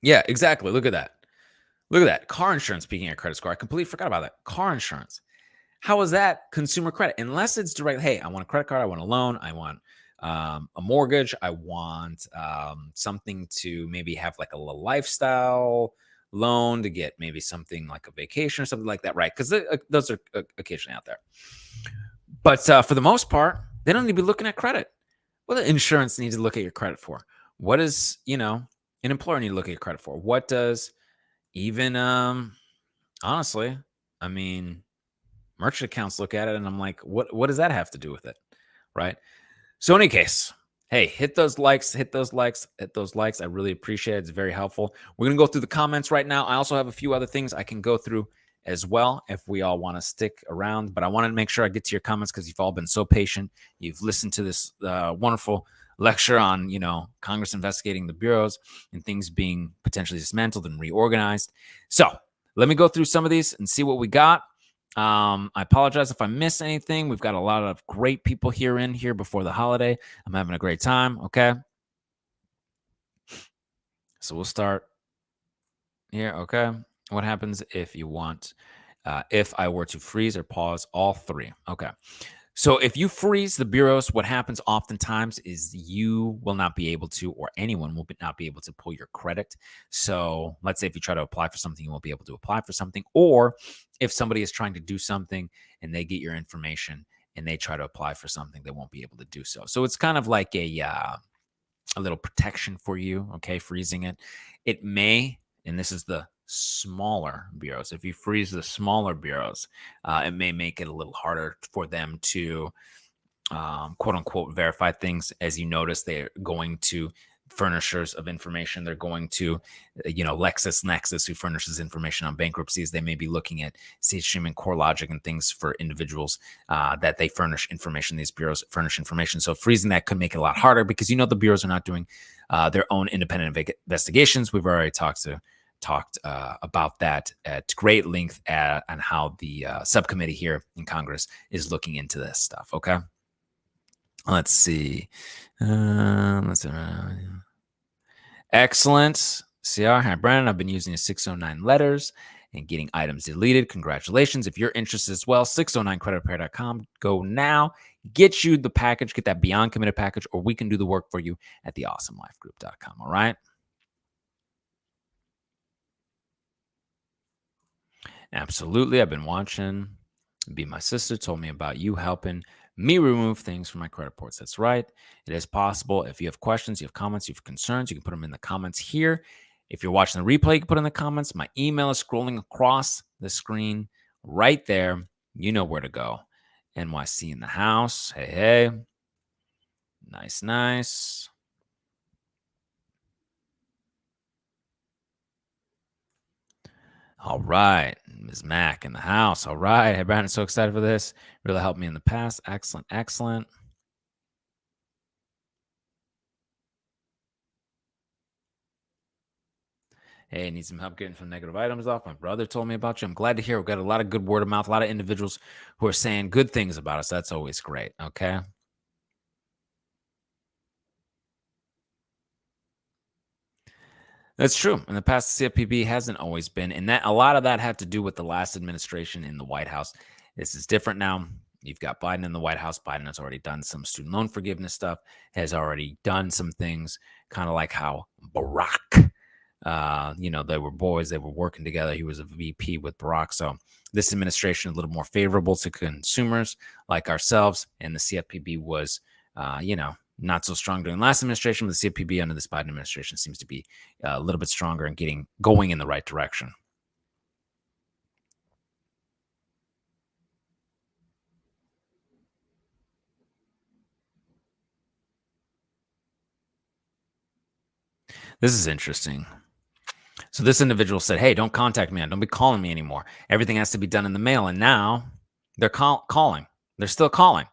Yeah, exactly. Look at that. Look at that. Car insurance, speaking of credit score, I completely forgot about that. Car insurance. How is that consumer credit? Unless it's direct, hey, I want a credit card, I want a loan, I want a mortgage, I want something to maybe have like a little lifestyle loan to get maybe something like a vacation or something like that, right? Because those are occasionally out there. But for the most part, they don't need to be looking at credit. What does insurance need to look at your credit for? What does, an employer need to look at your credit for? What does even, honestly, I mean, merchant accounts look at it and I'm like, what does that have to do with it? Right. So in any case, hey, hit those likes, hit those likes, hit those likes. I really appreciate it. It's very helpful. We're going to go through the comments right now. I also have a few other things I can go through as well if we all want to stick around. But I want to make sure I get to your comments because you've all been so patient. You've listened to this wonderful lecture on, Congress investigating the bureaus and things being potentially dismantled and reorganized. So let me go through some of these and see what we got. I apologize if I miss anything. We've got a lot of great people here before the holiday. I'm having a great time. Okay. So we'll start here. Okay. What happens if you want, if I were to freeze or pause all three? Okay. So if you freeze the bureaus, what happens oftentimes is you will not be able to, or anyone will not be able to pull your credit. So let's say if you try to apply for something, you won't be able to apply for something. Or if somebody is trying to do something and they get your information and they try to apply for something, they won't be able to do so. So it's kind of like a little protection for you. Okay, freezing it. It may, and this is the smaller bureaus. If you freeze the smaller bureaus, it may make it a little harder for them to quote unquote verify things. As you notice, they're going to furnishers of information. They're going to, LexisNexis, who furnishes information on bankruptcies. They may be looking at SafeStream and CoreLogic and things for individuals that they furnish information. These bureaus furnish information. So freezing that could make it a lot harder because the bureaus are not doing their own independent investigations. We've already talked about that at great length on how the subcommittee here in Congress is looking into this stuff. Okay. Let's see. Excellent. CR. Hi, Brandon. I've been using 609 letters and getting items deleted. Congratulations. If you're interested as well, 609creditrepair.com. Go now. Get you the package. Get that Beyond Committed package, or we can do the work for you at theawesomelifegroup.com. All right. Absolutely. I've been watching. Be My Sister told me about you helping me remove things from my credit reports. That's right. It is possible. If you have questions, you have comments, you have concerns, you can put them in the comments here. If you're watching the replay, you can put in the comments. My email is scrolling across the screen right there. You know where to go. NYC in the house. Hey, hey. Nice, nice. All right. Ms. Mack in the house. All right. Hey, Brandon, so excited for this. Really helped me in the past. Excellent, excellent. Hey, need some help getting some negative items off. My brother told me about you. I'm glad to hear. We've got a lot of good word of mouth, a lot of individuals who are saying good things about us. That's always great. Okay. That's true. In the past, the CFPB hasn't always been, and that a lot of that had to do with the last administration in the White House. This is different now. You've got Biden in the White House. Biden has already done some student loan forgiveness stuff, has already done some things, kind of like how Barack, they were boys, they were working together. He was a VP with Barack. So this administration is a little more favorable to consumers like ourselves, and the CFPB was, not so strong during the last administration, but the CFPB under this Biden administration seems to be a little bit stronger and going in the right direction. This is interesting. So this individual said, hey, don't contact me. Don't be calling me anymore. Everything has to be done in the mail. And now they're calling. They're still calling.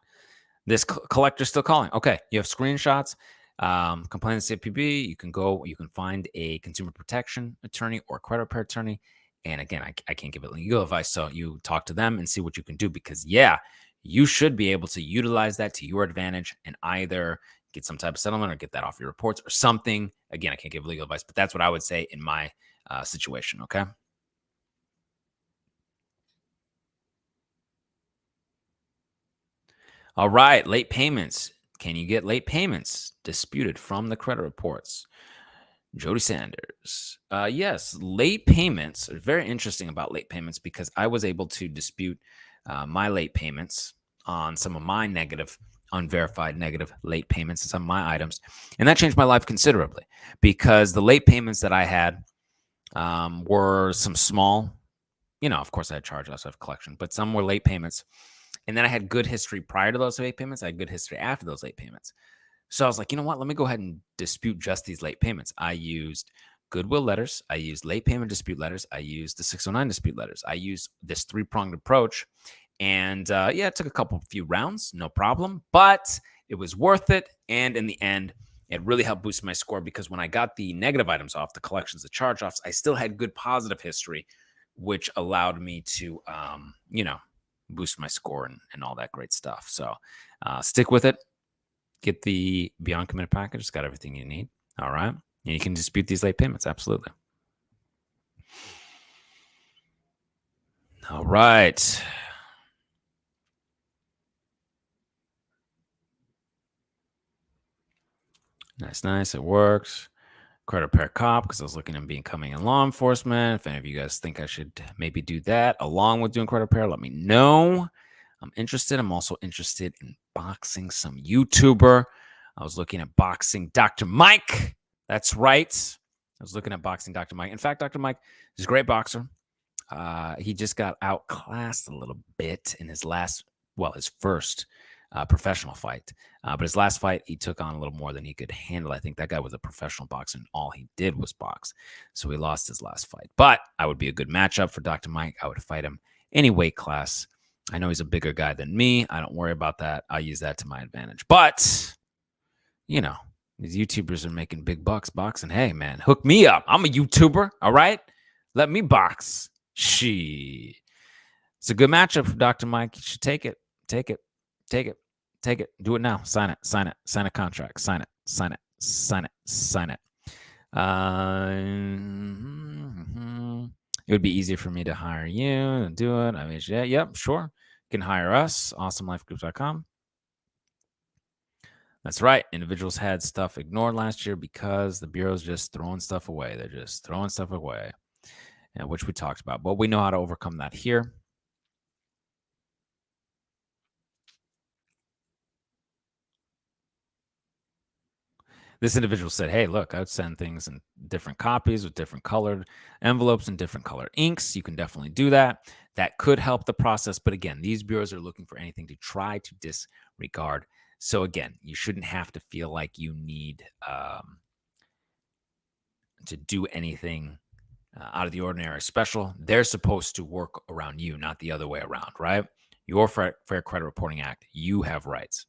This collector's still calling. Okay, you have screenshots. Complain to CFPB. You can find a consumer protection attorney or credit repair attorney. And again, I can't give it legal advice. So you talk to them and see what you can do because, yeah, you should be able to utilize that to your advantage and either get some type of settlement or get that off your reports or something. Again, I can't give legal advice, but that's what I would say in my situation. Okay. All right. Late payments. Can you get late payments disputed from the credit reports? Jody Sanders. Yes, late payments are very interesting about late payments because I was able to dispute my late payments on some of my unverified negative late payments and some of my items. And that changed my life considerably because the late payments that I had were some small, of course I had charge-offs, I have collection, but some were late payments. And then I had good history prior to those late payments. I had good history after those late payments. So I was like, you know what? Let me go ahead and dispute just these late payments. I used goodwill letters. I used late payment dispute letters. I used the 609 dispute letters. I used this three-pronged approach. And yeah, it took a few rounds, no problem, but it was worth it. And in the end, it really helped boost my score because when I got the negative items off, the collections, the charge-offs, I still had good positive history, which allowed me to, boost my score and all that great stuff. So stick with it. Get the Beyond Committed package. It's got everything you need. All right. And you can dispute these late payments. Absolutely. All right. Nice. It works. Credit repair cop, because I was looking at becoming in law enforcement. If any of you guys think I should maybe do that along with doing credit repair, let me know. I'm interested. I'm also interested in boxing some YouTuber. I was looking at boxing Dr. Mike. That's right. I was looking at boxing Dr. Mike. In fact, Dr. Mike is a great boxer. He just got outclassed a little bit in his first professional fight. But his last fight, he took on a little more than he could handle. I think that guy was a professional boxer, and all he did was box. So he lost his last fight. But I would be a good matchup for Dr. Mike. I would fight him any weight class. I know he's a bigger guy than me. I don't worry about that. I'll use that to my advantage. But, these YouTubers are making big bucks boxing. Hey, man, hook me up. I'm a YouTuber, all right? Let me box. It's a good matchup for Dr. Mike. You should take it. Take it. Do it now. Sign it. Sign a contract. Sign it. It would be easier for me to hire you and do it. I mean, yeah, yep, sure. You can hire us. AwesomeLifeGroup.com. That's right. Individuals had stuff ignored last year because the Bureau's just throwing stuff away. They're just throwing stuff away, which we talked about. But we know how to overcome that here. This individual said, hey, look, I'd send things in different copies with different colored envelopes and different colored inks. You can definitely do that. That could help the process. But again, these bureaus are looking for anything to try to disregard. So again, you shouldn't have to feel like you need to do anything out of the ordinary or special. They're supposed to work around you, not the other way around, right? Your Fair Credit Reporting Act, you have rights.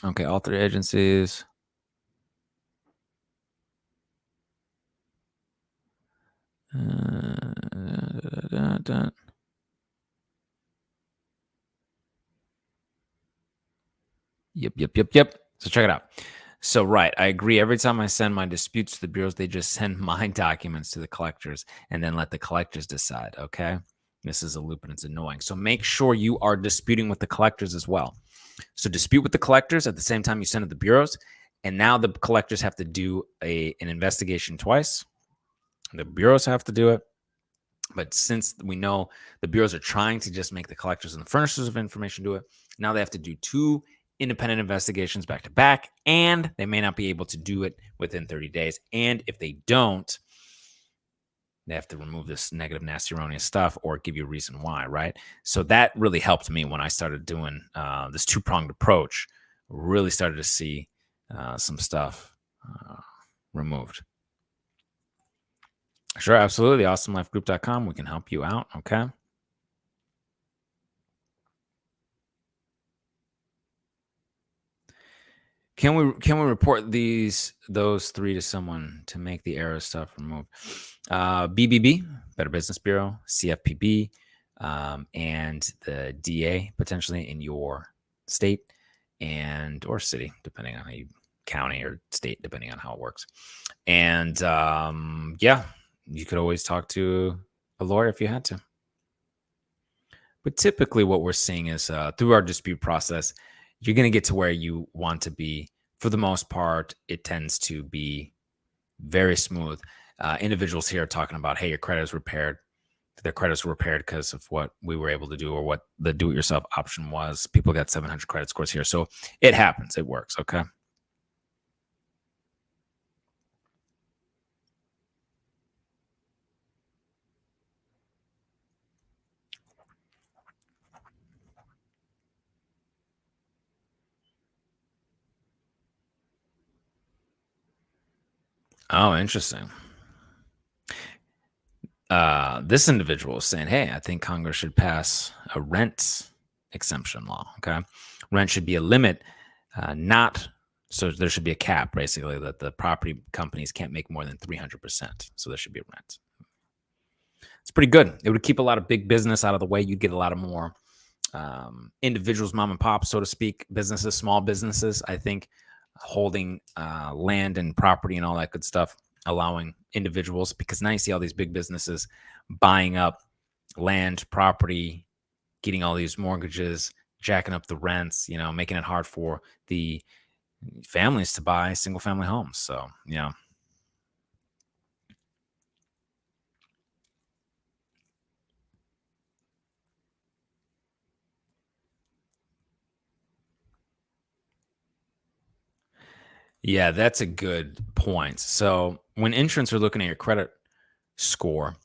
Okay, all three agencies. Yep. So check it out. So, right, I agree. Every time I send my disputes to the bureaus, they just send my documents to the collectors and then let the collectors decide, okay? This is a loop and it's annoying. So make sure you are disputing with the collectors as well. So dispute with the collectors at the same time you send it to the bureaus. And now the collectors have to do an investigation twice. The bureaus have to do it. But since we know the bureaus are trying to just make the collectors and the furnishers of information do it, now they have to do two independent investigations back to back, and they may not be able to do it within 30 days. And if they don't, they have to remove this negative, nasty, erroneous stuff or give you a reason why, right? So that really helped me when I started doing this two-pronged approach. Really started to see some stuff removed. Sure, absolutely. AwesomeLifeGroup.com. We can help you out. Okay. Can we report those three to someone to make the error stuff removed? BBB, Better Business Bureau, CFPB, and the DA potentially in your state and or city, depending on how you county or state, depending on how it works. And yeah, you could always talk to a lawyer if you had to. But typically what we're seeing is through our dispute process, you're going to get to where you want to be. For the most part, it tends to be very smooth. Individuals here are talking about, hey, your credit is repaired. Their credits were repaired because of what we were able to do or what the do-it-yourself option was. People got 700 credit scores here. So it happens. It works. Okay. Oh, interesting. This individual is saying, hey, I think Congress should pass a rent exemption law. Okay. Rent should be a limit, not so there should be a cap, basically, that the property companies can't make more than 300%. So there should be a rent. It's pretty good. It would keep a lot of big business out of the way. You'd get a lot of more individuals, mom and pop, so to speak, businesses, small businesses. I think holding land and property and all that good stuff, allowing individuals, because now you see all these big businesses buying up land, property, getting all these mortgages, jacking up the rents, making it hard for the families to buy single family homes. So, yeah. Yeah, that's a good point. So when insurance are looking at your credit score,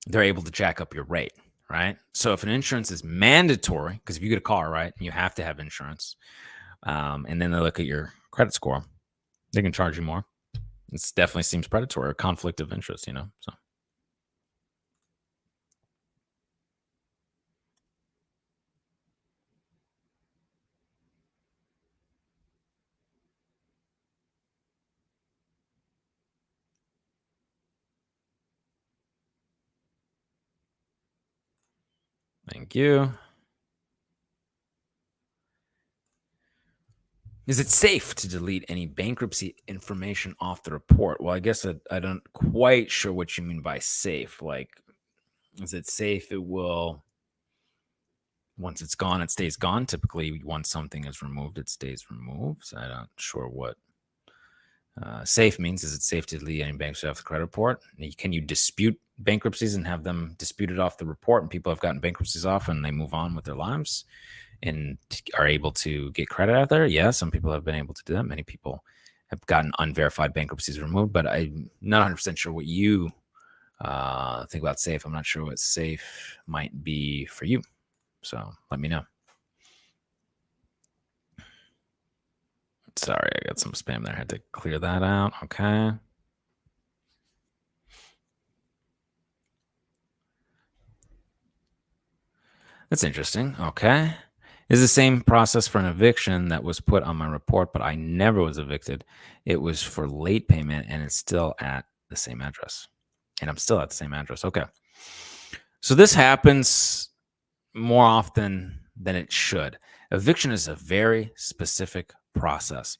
they're able to jack up your rate, right? So if an insurance is mandatory, because if you get a car, right, you have to have insurance, and then they look at your credit score, they can charge you more. It definitely seems predatory or conflict of interest, So thank you. Is it safe to delete any bankruptcy information off the report? Well, I guess I don't quite sure what you mean by safe. Like, is it safe? It will, once it's gone, it stays gone. Typically, once something is removed, it stays removed. So I'm not sure what safe means. Is it safe to delete any bankruptcy off the credit report? Can you dispute bankruptcies and have them disputed off the report? And people have gotten bankruptcies off and they move on with their lives and are able to get credit out there. Yeah, some people have been able to do that. Many people have gotten unverified bankruptcies removed, but I'm not 100% sure what you think about safe. I'm not sure what safe might be for you. So let me know. Sorry, I got some spam there. I had to clear that out. Okay. That's interesting. Okay. It's the same process for an eviction that was put on my report, but I never was evicted. It was for late payment and it's still at the same address. And I'm still at the same address. Okay. So this happens more often than it should. Eviction is a very specific process.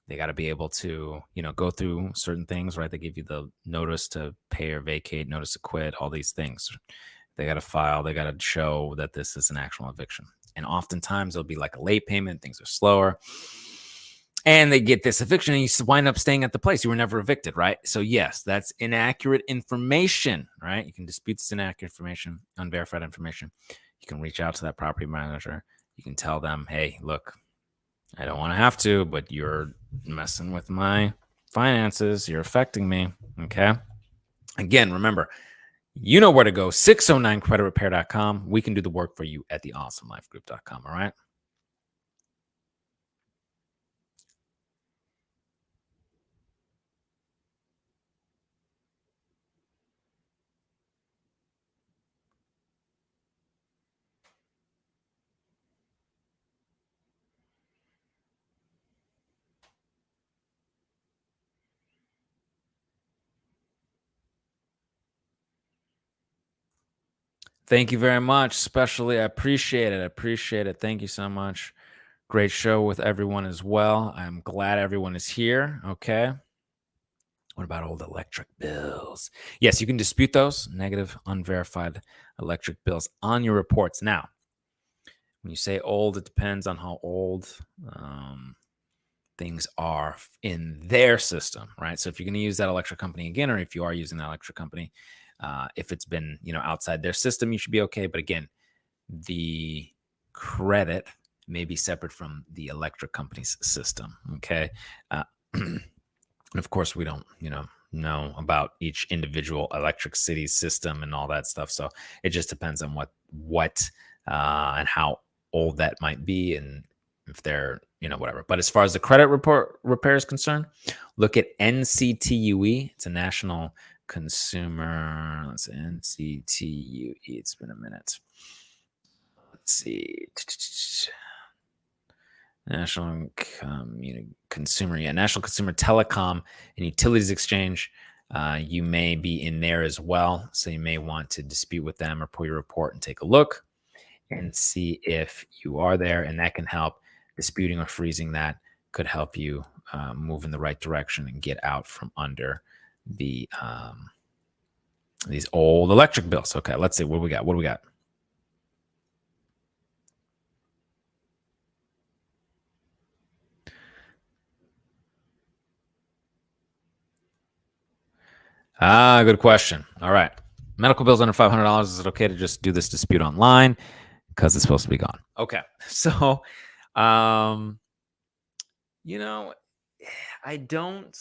They got to be able to, go through certain things, right? They give you the notice to pay or vacate, notice to quit, all these things. They got to file, they got to show that this is an actual eviction. And oftentimes there'll be like a late payment, things are slower. And they get this eviction and you wind up staying at the place. You were never evicted, right? So yes, that's inaccurate information, right? You can dispute this inaccurate information, unverified information. You can reach out to that property manager. You can tell them, hey, look, I don't want to have to, but you're messing with my finances. You're affecting me. Okay. Again, remember, you know where to go. 609creditrepair.com. We can do the work for you at theawesomelifegroup.com. All right. Thank you very much. Especially, I appreciate it. I appreciate it. Thank you so much. Great show with everyone as well. I'm glad everyone is here. Okay. What about old electric bills? Yes, you can dispute those negative, unverified electric bills on your reports. Now, when you say old, it depends on how old things are in their system, right? So if you're going to use that electric company again, or if you are using that electric company, if it's been outside their system, you should be okay. But again, the credit may be separate from the electric company's system. Okay. And of course, we don't, know about each individual electric city system and all that stuff. So it just depends on what and how old that might be, and if they're, whatever. But as far as the credit report repair is concerned, look at NCTUE. It's a national consumer. Let's see, NCTUE. It's been a minute. Let's see. National National Consumer Telecom and Utilities Exchange. You may be in there as well. So you may want to dispute with them or pull your report and take a look and see if you are there. And that can help. Disputing or freezing that could help you move in the right direction and get out from under the these old electric bills. Okay, let's see what we got. What do we got? Good question. All right. Medical bills under $500. Is it okay to just do this dispute online? Because it's supposed to be gone. Okay. So, I don't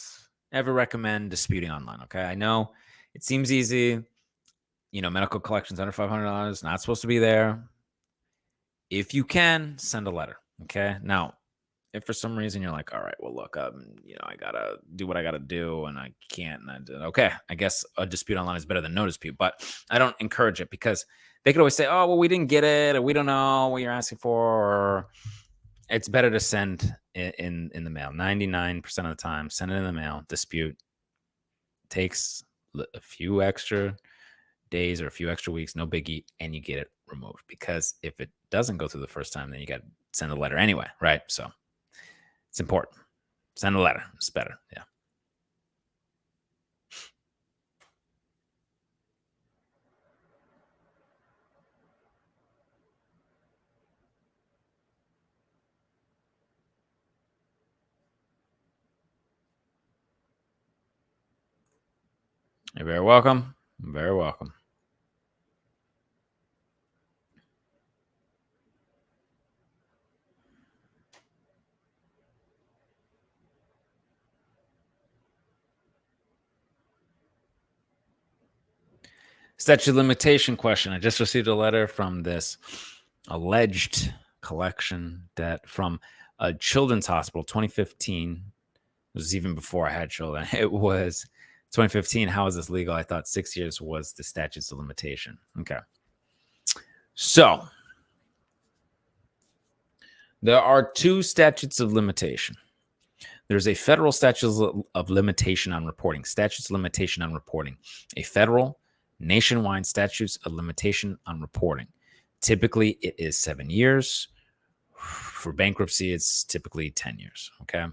ever recommend disputing online. Okay. I know it seems easy. Medical collections under $500, not supposed to be there. If you can, send a letter. Okay. Now, if for some reason you're like, all right, well, look, I gotta do what I gotta do, and I can't, okay, I guess a dispute online is better than no dispute, but I don't encourage it because they could always say, oh, well, we didn't get it, or we don't know what you're asking for, or it's better to send in the mail. 99% of the time, send it in the mail. Dispute takes a few extra days or a few extra weeks, no biggie, and you get it removed. Because if it doesn't go through the first time, then you got to send a letter anyway, right? So it's important. Send a letter. It's better. Yeah. You're very welcome. Very welcome. Statute of limitation question. I just received a letter from this alleged collection debt from a children's hospital, 2015. It was even before I had children. It was 2015. How is this legal? I thought 6 years was the statutes of limitation. Okay. So there are two statutes of limitation. There's a federal statute of limitation on reporting, statutes of limitation on reporting, a federal nationwide statutes of limitation on reporting. Typically, it is 7 years. For bankruptcy, it's typically 10 years, okay?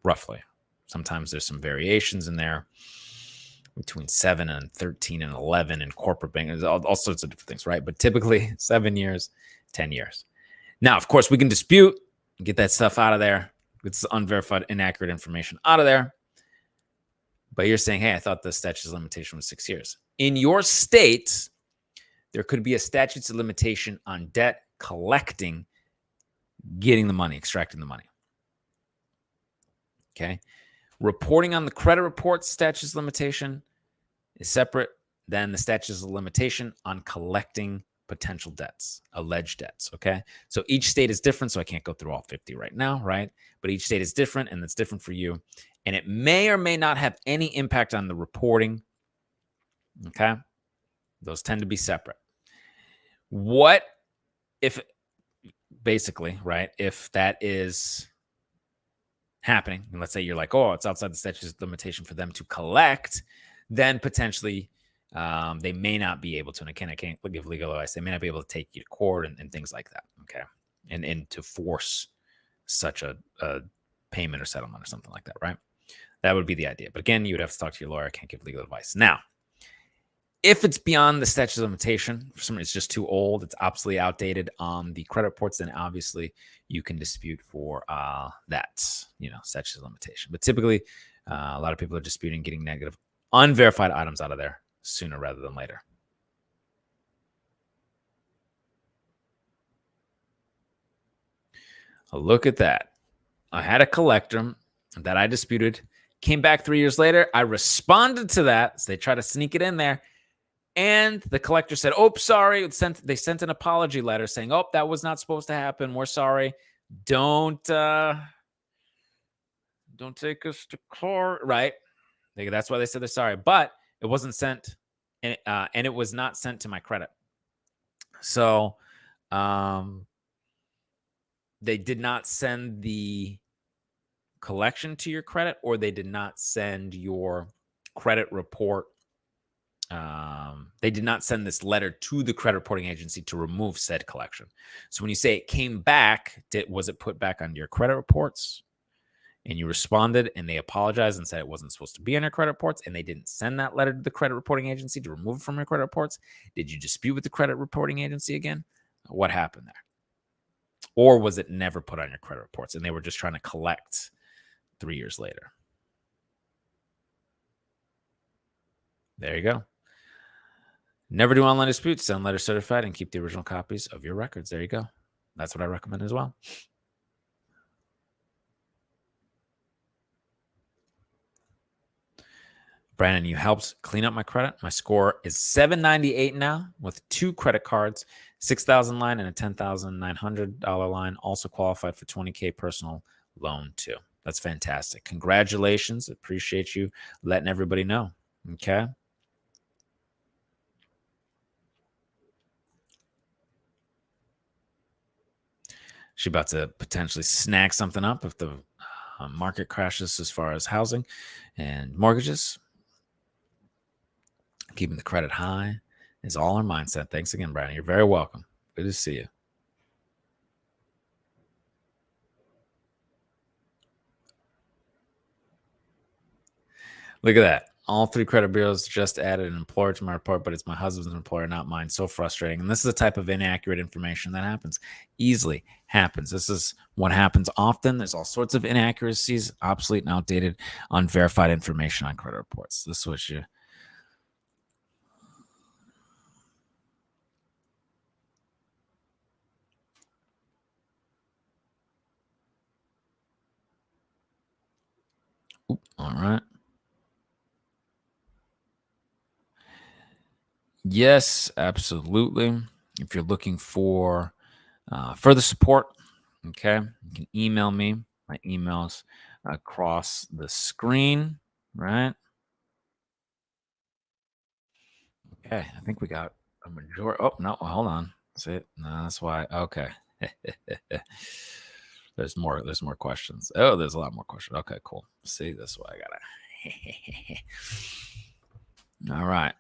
Roughly. Sometimes there's some variations in there between 7 and 13 and 11 in corporate bank, all sorts of different things, right? But typically 7 years, 10 years. Now, of course, we can dispute, get that stuff out of there. It's unverified, inaccurate information out of there. But you're saying, hey, I thought the statute of limitation was 6 years. In your state, there could be a statute of limitation on debt collecting, getting the money, extracting the money. Okay. Reporting on the credit report statute of limitation is separate than the statute of limitation on collecting potential debts, alleged debts. Okay. So each state is different. So I can't go through all 50 right now, right? But each state is different, and it's different for you. And it may or may not have any impact on the reporting. Okay. Those tend to be separate. What if, basically, right? If that is happening, and let's say you're like, oh, it's outside the statute of limitation for them to collect, then potentially they may not be able to, and I can't give legal advice, they may not be able to take you to court and things like that, okay? And to force such a payment or settlement or something like that, right? That would be the idea. But again, you would have to talk to your lawyer. I can't give legal advice. Now, if it's beyond the statute of limitation, for some reason it's just too old, it's obviously outdated on the credit reports, then obviously you can dispute for that, statute of limitation. But typically, a lot of people are disputing getting negative, unverified items out of there sooner rather than later. Look at that. I had a collector that I disputed, came back 3 years later. I responded to that. So they tried to sneak it in there. And the collector said, oh, sorry. They sent an apology letter saying, oh, that was not supposed to happen. We're sorry. Don't take us to court. Right. That's why they said they're sorry. But it wasn't sent. And it was not sent to my credit. So they did not send the collection to your credit, or they did not send your credit report. They did not send this letter to the credit reporting agency to remove said collection. So when you say it came back, was it put back on your credit reports? And you responded and they apologized and said it wasn't supposed to be on your credit reports, and they didn't send that letter to the credit reporting agency to remove it from your credit reports? Did you dispute with the credit reporting agency again? What happened there? Or was it never put on your credit reports and they were just trying to collect 3 years later? There you go. Never do online disputes. Send letters certified and keep the original copies of your records. There you go. That's what I recommend as well. Brandon, you helped clean up my credit. My score is 798 now with 2 credit cards, $6,000 line and a $10,900 line. Also qualified for $20K personal loan too. That's fantastic. Congratulations. Appreciate you letting everybody know. Okay. She's about to potentially snag something up if the market crashes as far as housing and mortgages. Keeping the credit high is all our mindset. Thanks again, Brandon. You're very welcome. Good to see you. Look at that. All 3 credit bureaus just added an employer to my report, but it's my husband's employer, not mine. So frustrating. And this is the type of inaccurate information that happens. Easily happens. This is what happens often. There's all sorts of inaccuracies, obsolete and outdated, unverified information on credit reports. This is what you... All right. Yes, absolutely. If you're looking for further support, okay, you can email me. My email's across the screen, right? Okay, I think we got a majority. Oh, no, hold on. That's it. No, that's why. Okay. There's more questions. Oh, there's a lot more questions. Okay, cool. See, this is why I gotta. All right.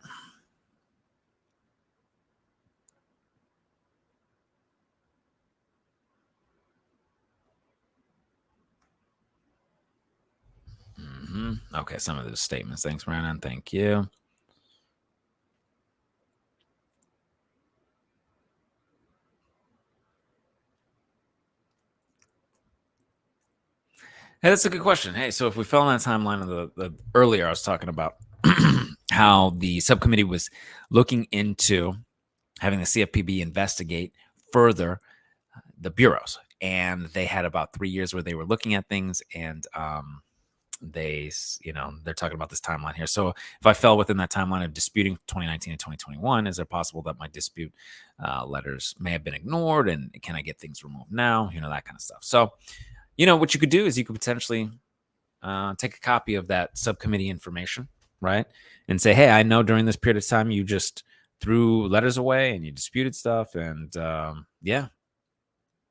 Okay, some of those statements. Thanks, Brandon. Thank you. Hey, that's a good question. Hey, so if we fell on that timeline of the earlier, I was talking about how the subcommittee was looking into having the CFPB investigate further the bureaus, and they had about 3 years where they were looking at things, and they're talking about this timeline here. So if I fell within that timeline of disputing 2019 and 2021, is it possible that my dispute letters may have been ignored, and can I get things removed now? That kind of stuff. So, what you could do is you could potentially take a copy of that subcommittee information, right? And say, hey, I know during this period of time you just threw letters away and you disputed stuff. And yeah,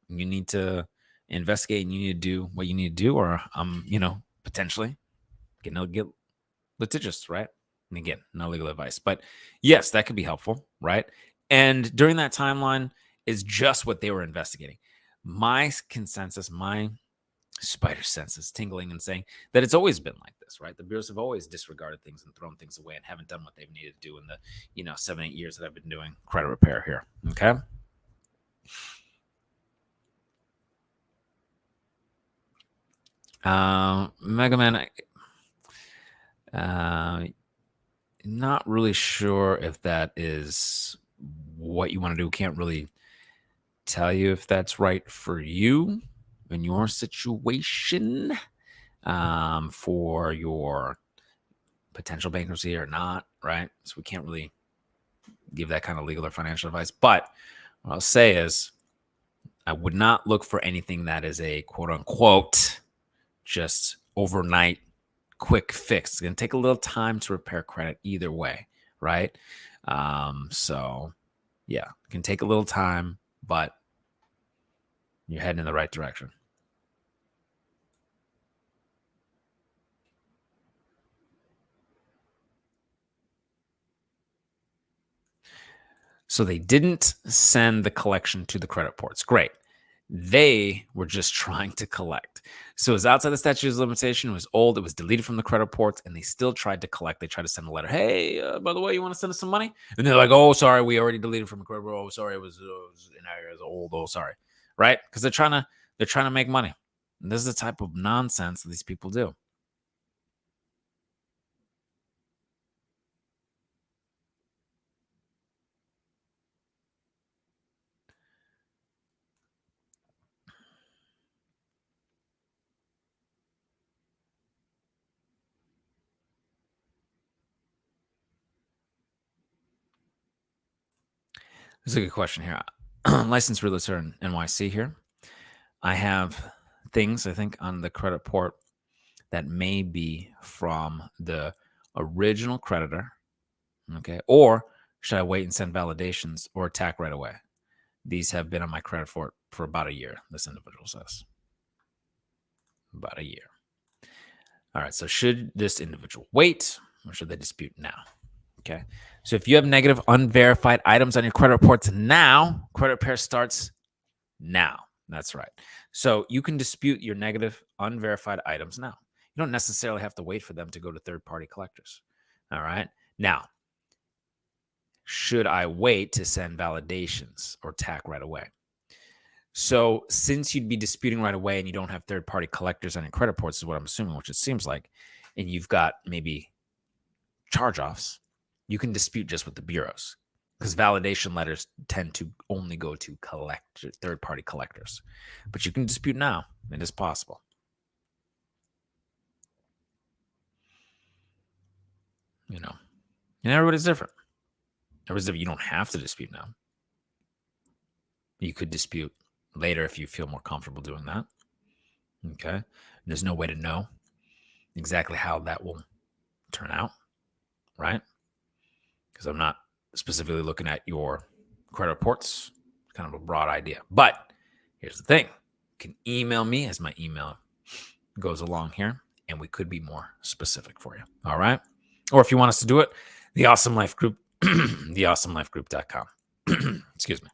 you need to investigate and you need to do what you need to do, or potentially get litigious, right? And again, no legal advice. But yes, that could be helpful, right? And during that timeline is just what they were investigating. My consensus, my spider senses tingling and saying that it's always been like this, right? The bureaus have always disregarded things and thrown things away and haven't done what they've needed to do in the 7-8 years that I've been doing credit repair here. Okay. Mega Man, not really sure if that is what you want to do. Can't really tell you if that's right for you in your situation, for your potential bankruptcy or not, right? So we can't really give that kind of legal or financial advice. But what I'll say is I would not look for anything that is a quote unquote just overnight quick fix. It's going to take a little time to repair credit either way, right? So yeah, it can take a little time, but you're heading in the right direction. So they didn't send the collection to the credit ports. Great. They were just trying to collect. So it was outside the statute of limitation. It was old. It was deleted from the credit ports, and they still tried to collect. They tried to send a letter. Hey, by the way, you want to send us some money? And they're like, oh, sorry, we already deleted from the credit. Oh, sorry, it was old. Oh, sorry, right? Because they're trying to make money. And this is the type of nonsense that these people do. This is a good question here. Licensed realtor in NYC here. I have things, I think, on the credit port that may be from the original creditor. Okay. Or should I wait and send validations or attack right away? These have been on my credit for about a year, this individual says. About a year. All right. So should this individual wait or should they dispute now? Okay. So if you have negative unverified items on your credit reports now, credit repair starts now. That's right. So you can dispute your negative unverified items now. You don't necessarily have to wait for them to go to third-party collectors. All right. Now, should I wait to send validations or tack right away? So since you'd be disputing right away and you don't have third-party collectors on your credit reports, is what I'm assuming, which it seems like, and you've got maybe charge-offs, you can dispute just with the bureaus because validation letters tend to only go to third-party collectors. But you can dispute now. It is possible. And everybody's different. Everybody's different. You don't have to dispute now. You could dispute later if you feel more comfortable doing that. Okay. There's no way to know exactly how that will turn out, right? Because I'm not specifically looking at your credit reports. It's kind of a broad idea. But here's the thing. You can email me as my email goes along here, and we could be more specific for you. All right. Or if you want us to do it, the Awesome Life Group, theawesomelifegroup.com. Excuse me.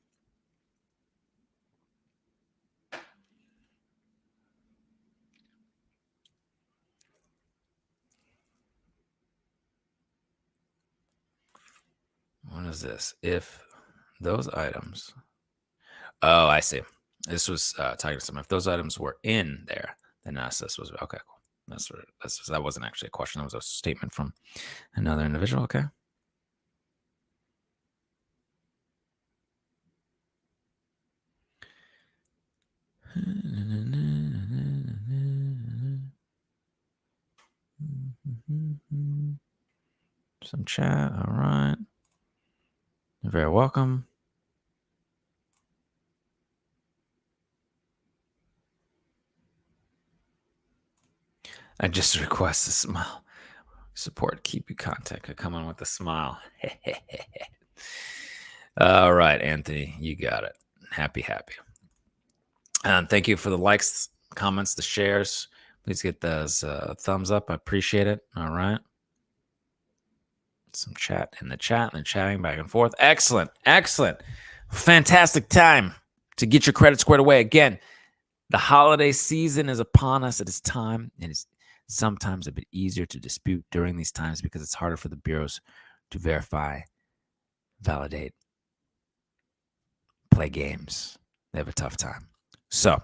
What is this? If those items. Oh, I see. This was talking to someone. If those items were in there, then this was okay. Cool. That wasn't actually a question. That was a statement from another individual. Okay. Some chat. All right. You're very welcome. I just request a smile. Support, keep you contact. I come on with a smile. All right, Anthony, you got it. Happy. And thank you for the likes, comments, the shares. Please get those thumbs up. I appreciate it. All right. Some chat in the chat and chatting back and forth. Excellent. Fantastic time to get your credit squared away. Again, the holiday season is upon us. It is time. It is sometimes a bit easier to dispute during these times because it's harder for the bureaus to verify, validate, play games. They have a tough time. So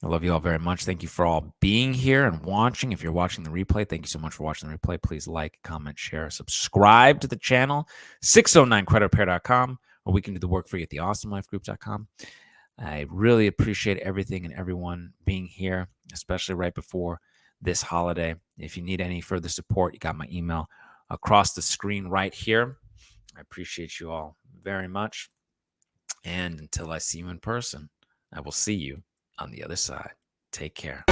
I love you all very much. Thank you for all being here and watching. If you're watching the replay, thank you so much for watching the replay. Please like, comment, share, subscribe to the channel, 609creditrepair.com, or we can do the work for you at theawesomelifegroup.com. I really appreciate everything and everyone being here, especially right before this holiday. If you need any further support, you got my email across the screen right here. I appreciate you all very much. And until I see you in person, I will see you on the other side. Take care.